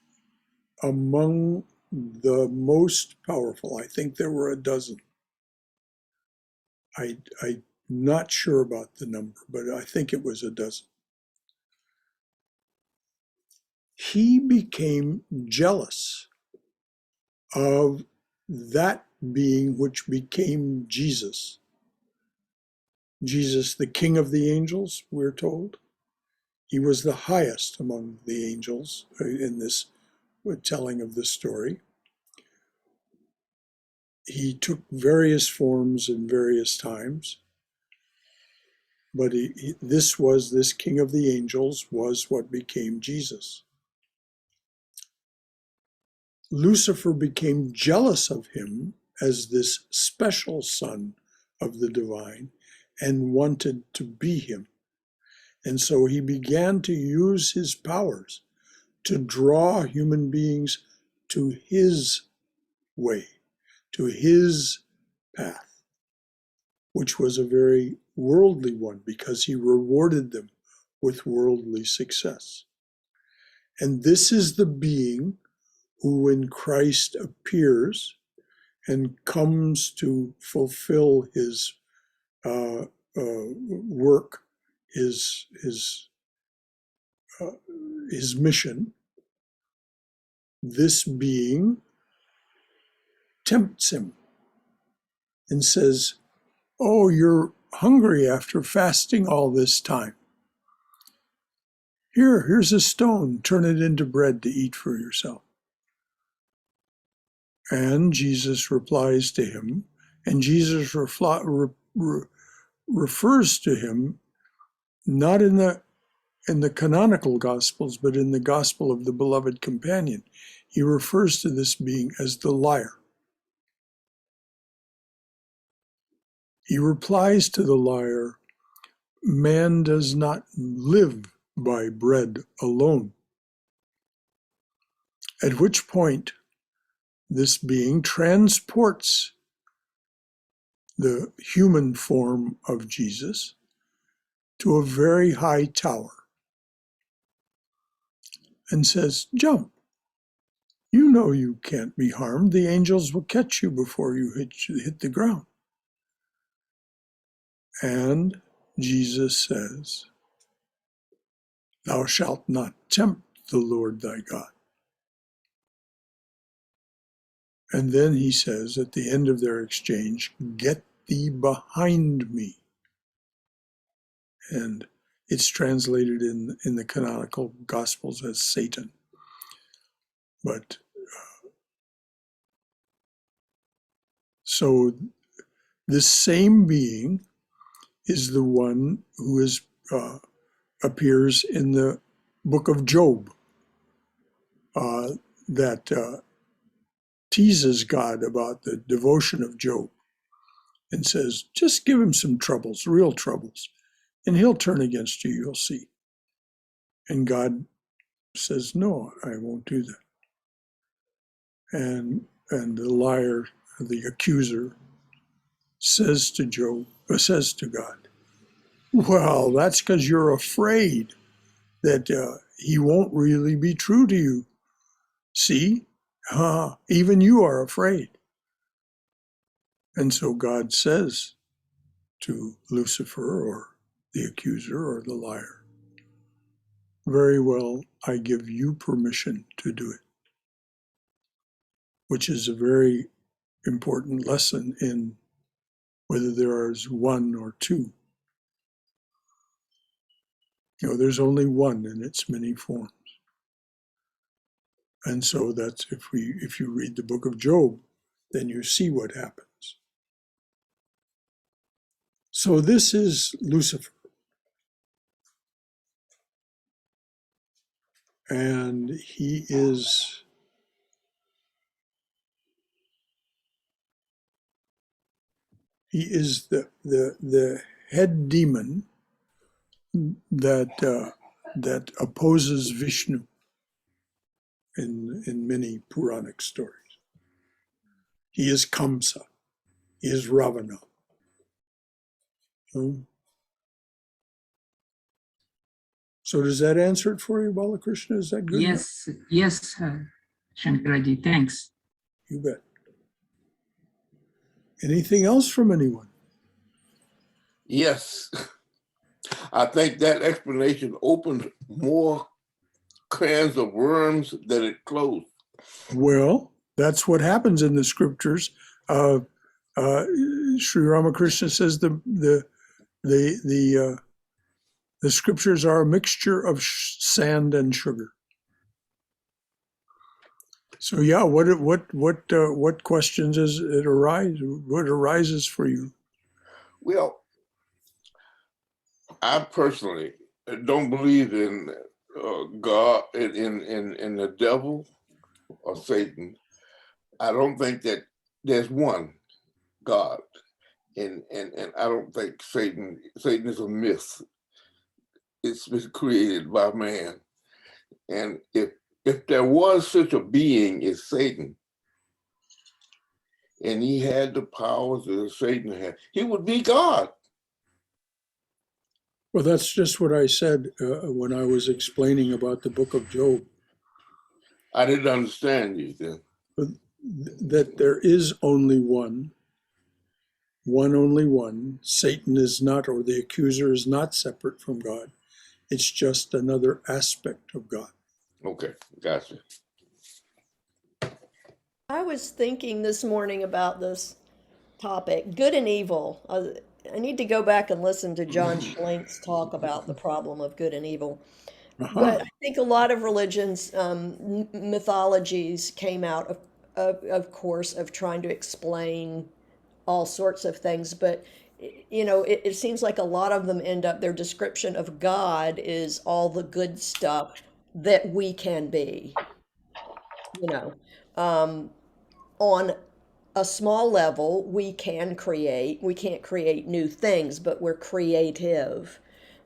among the most powerful. I think there were a dozen. I'm not sure about the number, but I think it was a dozen. He became jealous of that being which became Jesus. Jesus, the king of the angels, we're told. He was the highest among the angels in this telling of the story. He took various forms in various times, but this king of the angels was what became Jesus. Lucifer became jealous of him as this special son of the divine and wanted to be him. And so he began to use his powers to draw human beings to his way, to his path, which was a very worldly one because he rewarded them with worldly success. And this is the being who, when Christ appears and comes to fulfill his work, his mission, this being tempts him. and says, "Oh, you're hungry after fasting all this time. Here's a stone, turn it into bread to eat for yourself." And Jesus replies to him, and Jesus refers to him not in the canonical Gospels, but in the Gospel of the Beloved Companion. He refers to this being as the liar. He replies to the liar, "Man does not live by bread alone." At which point, this being transports the human form of Jesus to a very high tower and says, "Jump. You know you can't be harmed. The angels will catch you before you hit the ground." And Jesus says, "Thou shalt not tempt the Lord thy God." And then he says at the end of their exchange, "Get thee behind me." And it's translated in the canonical Gospels as Satan. But so this same being is the one who appears in the book of Job, that teases God about the devotion of Job and says, "Just give him some troubles, real troubles, and he'll turn against you, you'll see." And God says, "No, I won't do that." And the liar, the accuser, says to God, "Well, that's because you're afraid that he won't really be true to you. See, even you are afraid." And so God says to Lucifer, or the accuser, or the liar, "Very well, I give you permission to do it," which is a very important lesson in whether there is one or two. There's only one in its many forms. And so that's if you read the book of Job, then you see what happens. So this is Lucifer. And he is the head demon that opposes Vishnu in many Puranic stories. He is Kamsa. He is Ravana. So does that answer it for you, Balakrishna? Is that good enough? Yes, Shankaraji, thanks. You bet. Anything else from anyone? Yes. I think that explanation opened more cans of worms than it closed. Well, that's what happens in the scriptures. Sri Ramakrishna says the scriptures are a mixture of sand and sugar. So yeah, what questions what arises for you? Well, I personally don't believe in God, in the devil or Satan. I don't think that there's one God, and I don't think Satan is a myth. It's been created by man, and if there was such a being as Satan, and he had the powers that Satan had, he would be God. Well, that's just what I said when I was explaining about the book of Job. I didn't understand you then. That there is only one, only one. Satan is not, or the accuser is not separate from God. It's just another aspect of God. Okay, gotcha. I was thinking this morning about this. topic, good and evil. I need to go back and listen to John Schlink's talk about the problem of good and evil. But Uh-huh. I think a lot of religions, mythologies came out of course, of trying to explain all sorts of things. But, it seems like a lot of them end up, their description of God is all the good stuff that we can be, you know. On a small level, we can't create new things, but we're creative.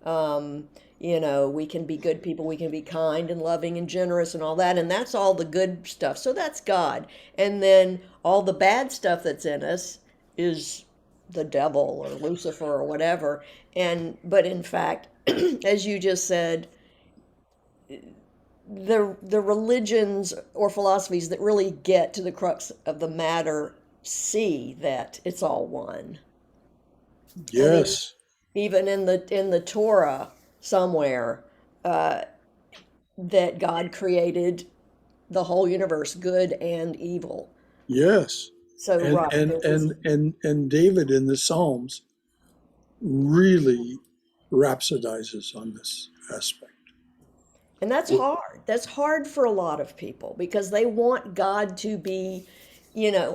Um, we can be good people, we can be kind and loving and generous and all that, and that's all the good stuff. So that's God. And then all the bad stuff that's in us is the devil or Lucifer or whatever. But in fact, as you just said, the religions or philosophies that really get to the crux of the matter see that it's all one. I mean, Yes. even in the Torah somewhere, that God created the whole universe, good and evil. Yes. So And right, and there is, and and and David in the Psalms really rhapsodizes on this aspect. and that's Well, hard. That's hard for a lot of people because they want God to be,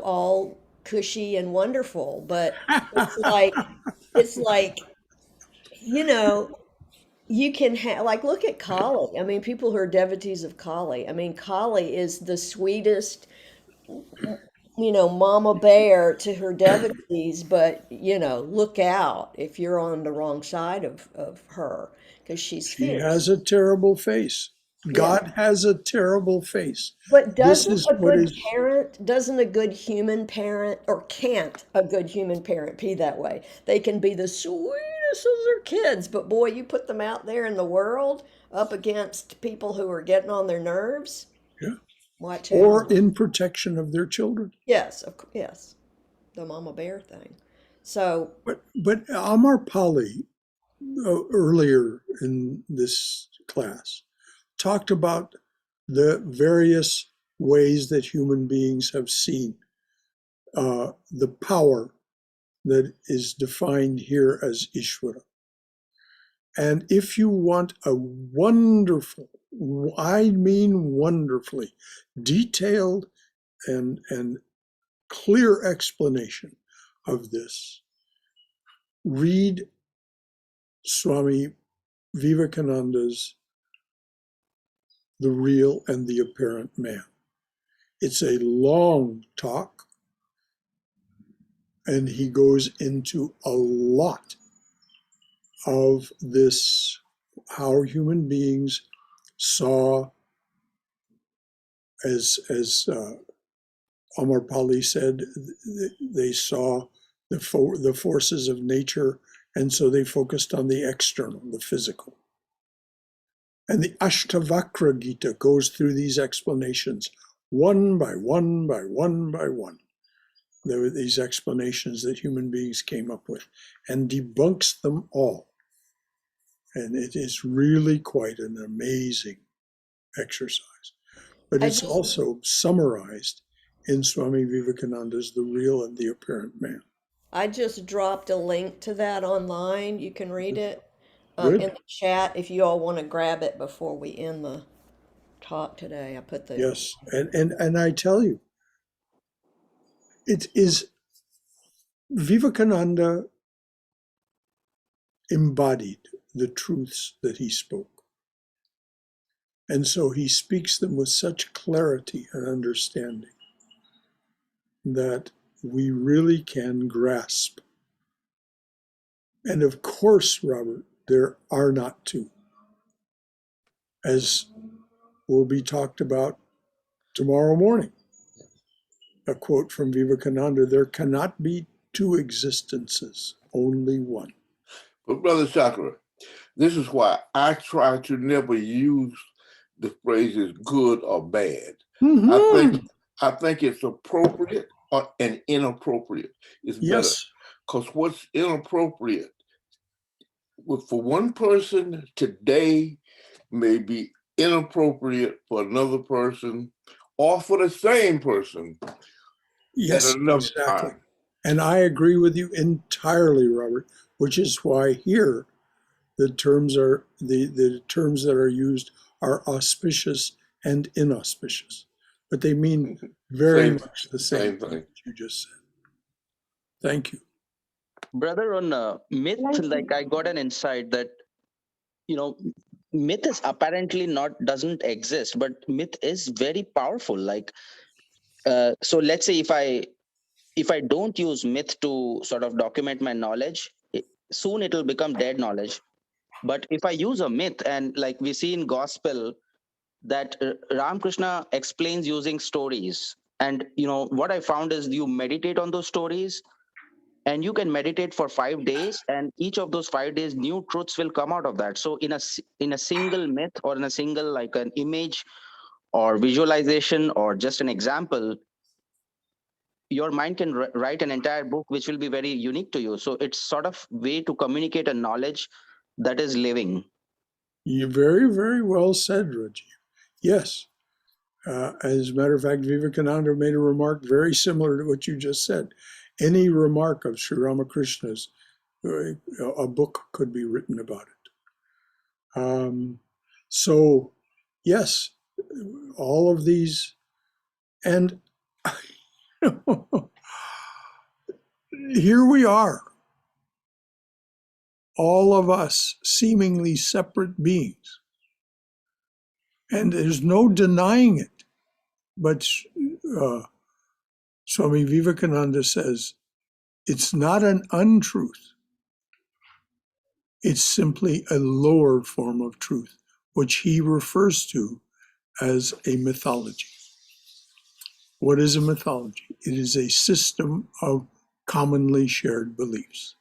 all cushy and wonderful, but it's like it's like you know you can have, like, look at Kali. I mean, people who are devotees of Kali. I mean, Kali is the sweetest, mama bear to her devotees, but, look out if you're on the wrong side of her because she's She fierce. has a terrible face. Yeah. God has a terrible face. But This is what is, doesn't a good human parent, or can't a good human parent be that way? They can be the sweetest of their kids, but boy, you put them out there in the world up against people who are getting on their nerves. yeah, Watch or out. in protection of their children. Yes, yes, the mama bear thing. So, But Amar Pali, earlier in this class, talked about the various ways that human beings have seen the power that is defined here as Ishvara. And if you want a wonderful, I mean wonderfully, detailed and clear explanation of this, read Swami Vivekananda's The Real and the Apparent Man. It's a long talk, and he goes into a lot of this, how human beings saw, as Amar Pali said, they saw the forces of nature, and so they focused on the external, the physical. And the Ashtavakra Gita goes through these explanations one by one by one by one. There were these explanations that human beings came up with and debunks them all. And it is really quite an amazing exercise. But I it's just also summarized in Swami Vivekananda's The Real and the Apparent Man. I just dropped a link to that online. You can read it in Good. the chat if you all want to grab it before we end the talk today. I put the Yes. And I tell you, it is Vivekananda embodied the truths that he spoke. And so he speaks them with such clarity and understanding that we really can grasp. And of course, Robert, there are not two. As will be talked about tomorrow morning. A quote from Vivekananda, there cannot be two existences, only one. but Brother Chakra, this is why I try to never use the phrases good or bad. Mm-hmm. I think it's appropriate and inappropriate. It's better. Yes. Because what's inappropriate for one person today may be inappropriate for another person or for the same person at Yes, another exactly. time. And I agree with you entirely, Robert, which is why here the terms that are used are auspicious and inauspicious. But they mean very much the same thing that you just said. Thank you. Brother, on myth, like I got an insight that, myth is apparently doesn't exist, but myth is very powerful. Like, so let's say if I don't use myth to sort of document my knowledge, soon it'll become dead knowledge. But if I use a myth, and like we see in gospel that Ramakrishna explains using stories, and what I found is you meditate on those stories, and you can meditate for 5 days, and each of those 5 days new truths will come out of that. So in a single myth, or in a single, like an image or visualization or just an example, your mind can write an entire book which will be very unique to you. So it's sort of way to communicate a knowledge that is living. You very, very well said, Rajiv. Yes. As a matter of fact, Vivekananda made a remark very similar to what you just said. Any remark of Sri Ramakrishna's, a book could be written about it. So, yes, all of these, and here we are, all of us seemingly separate beings. And there's no denying it. But Swami Vivekananda says, it's not an untruth. It's simply a lower form of truth, which he refers to as a mythology. What is a mythology? It is a system of commonly shared beliefs,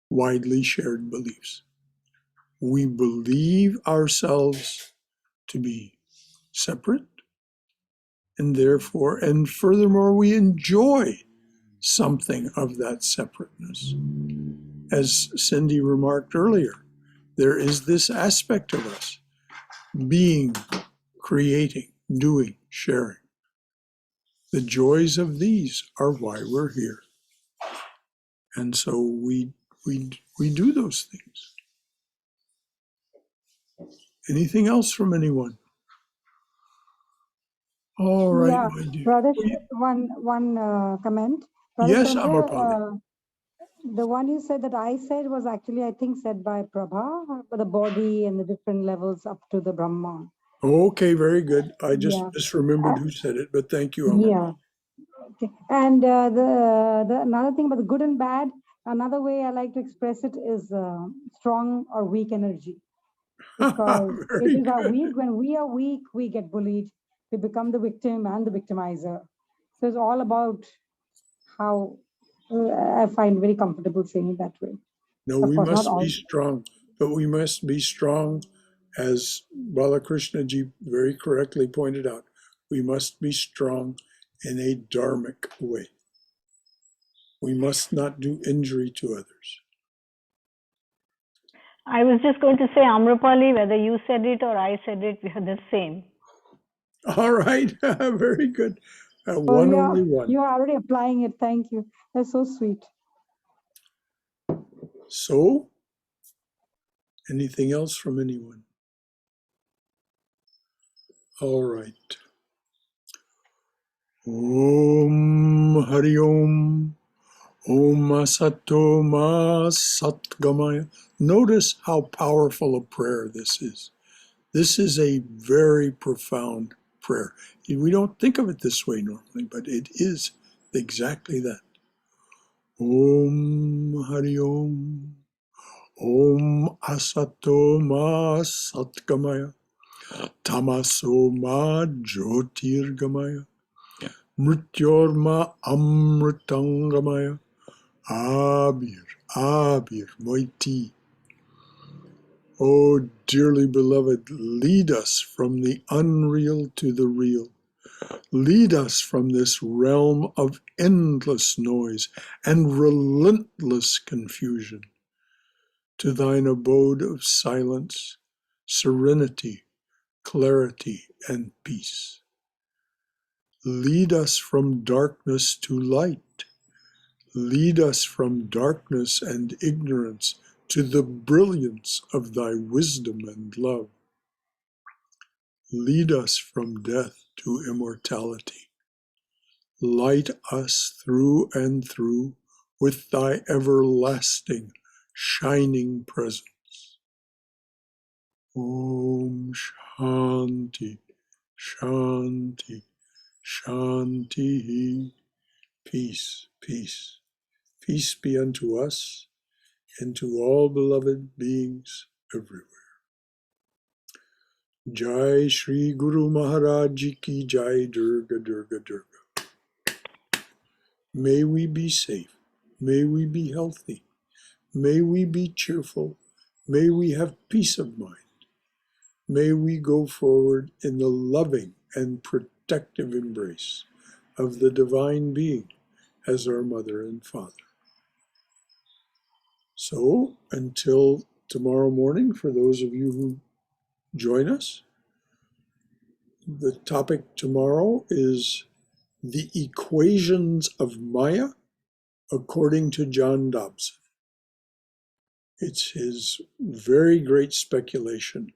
widely shared beliefs. We believe ourselves to be separate, and furthermore, we enjoy something of that separateness. As Cindy remarked earlier, there is this aspect of us, being, creating, doing, sharing. The joys of these are why we're here. And so we do those things. Anything else from anyone? All right, Yeah, my dear. Brother, one comment. Brother Yes, Chandra, Amrapali. the one you said that I said was actually, I think, said by Prabha, the body and the different levels up to the Brahma. Okay, very good. I just Yeah. misremembered who said it, but thank you, Amrapali. Yeah. Okay. And the another thing about the good and bad, another way I like to express it is strong or weak energy. Because Very it is our good. weak. When we are weak, we get bullied. We become the victim and the victimizer. So it's all about how I find very comfortable saying it that way. No, Of we course, not must all. be strong, but we must be strong, as Balakrishnaji very correctly pointed out. We must be strong in a dharmic way. We must not do injury to others. I was just going to say, Amrapali, whether you said it or I said it, we are the same. All right, very good. Oh, One yeah, only one. you're already applying it. Thank you. That's so sweet. So, anything else from anyone? All right. Om Hari Om. Om Asato Ma Satgamaya. Notice how powerful a prayer this is. This is a very profound prayer. We don't think of it this way normally, but it is exactly that. Om Hari Om. Om Asato Ma Satgamaya. Tamaso Ma Jyotirgamaya. Mrityorma Amritangamaya. Abir, Moiti. Oh, dearly beloved, lead us from the unreal to the real. Lead us from this realm of endless noise and relentless confusion to thine abode of silence, serenity, clarity, and peace. Lead us from darkness to light. Lead us from darkness and ignorance to the brilliance of thy wisdom and love. Lead us from death to immortality. Light us through and through with thy everlasting, shining presence. Om Shanti, Shanti, Shanti. Peace, peace. Peace be unto us and to all beloved beings everywhere. Jai Shri Guru Maharaj Ki Jai, Durga, Durga, Durga. May we be safe. May we be healthy. May we be cheerful. May we have peace of mind. May we go forward in the loving and protective embrace of the Divine Being as our Mother and Father. So, until tomorrow morning, for those of you who join us, the topic tomorrow is the equations of Maya according to John Dobson. It's his very great speculation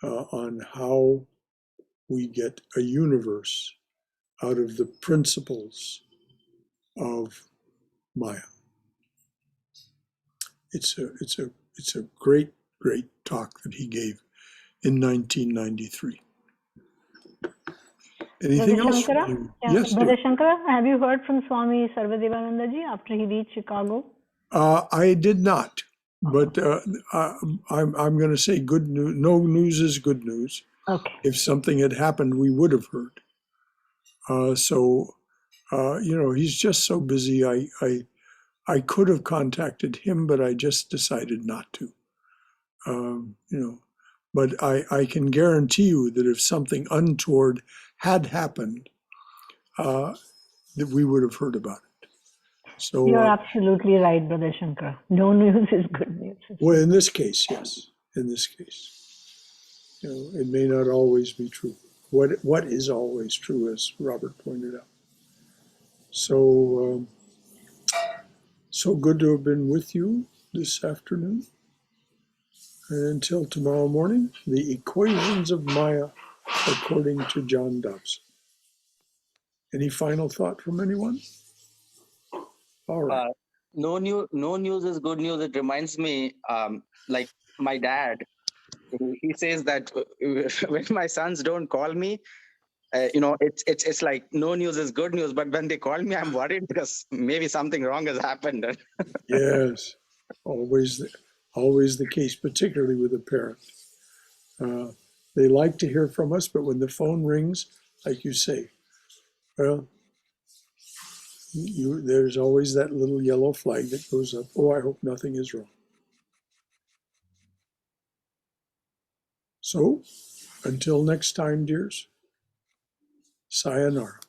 on how we get a universe out of the principles of Maya. It's a great talk that he gave in 1993. Anything Brother else? Shankara? Yes, Brother dear. Shankara, have you heard from Swami Sarvadevananda ji after he reached Chicago? I did not, but I'm going to say good news. No news is good news. Okay. If something had happened, we would have heard. He's just so busy. I could have contacted him, but I just decided not to. But I can guarantee you that if something untoward had happened, that we would have heard about it. So You're absolutely right, Brother Shankara. No news is good news. well, in this case, yes. In this case, it may not always be true. What is always true, as Robert pointed out. So good to have been with you this afternoon. And until tomorrow morning, the equations of Maya according to John Dobson. Any final thought from anyone? All right. No news is good news. It reminds me, like my dad. He says that when my sons don't call me, it's like no news is good news. But when they call me, I'm worried because maybe something wrong has happened. Yes, always the case, particularly with a parent. They like to hear from us, but when the phone rings, like you say, well, there's always that little yellow flag that goes up. Oh, I hope nothing is wrong. So, until next time, dears, sayonara.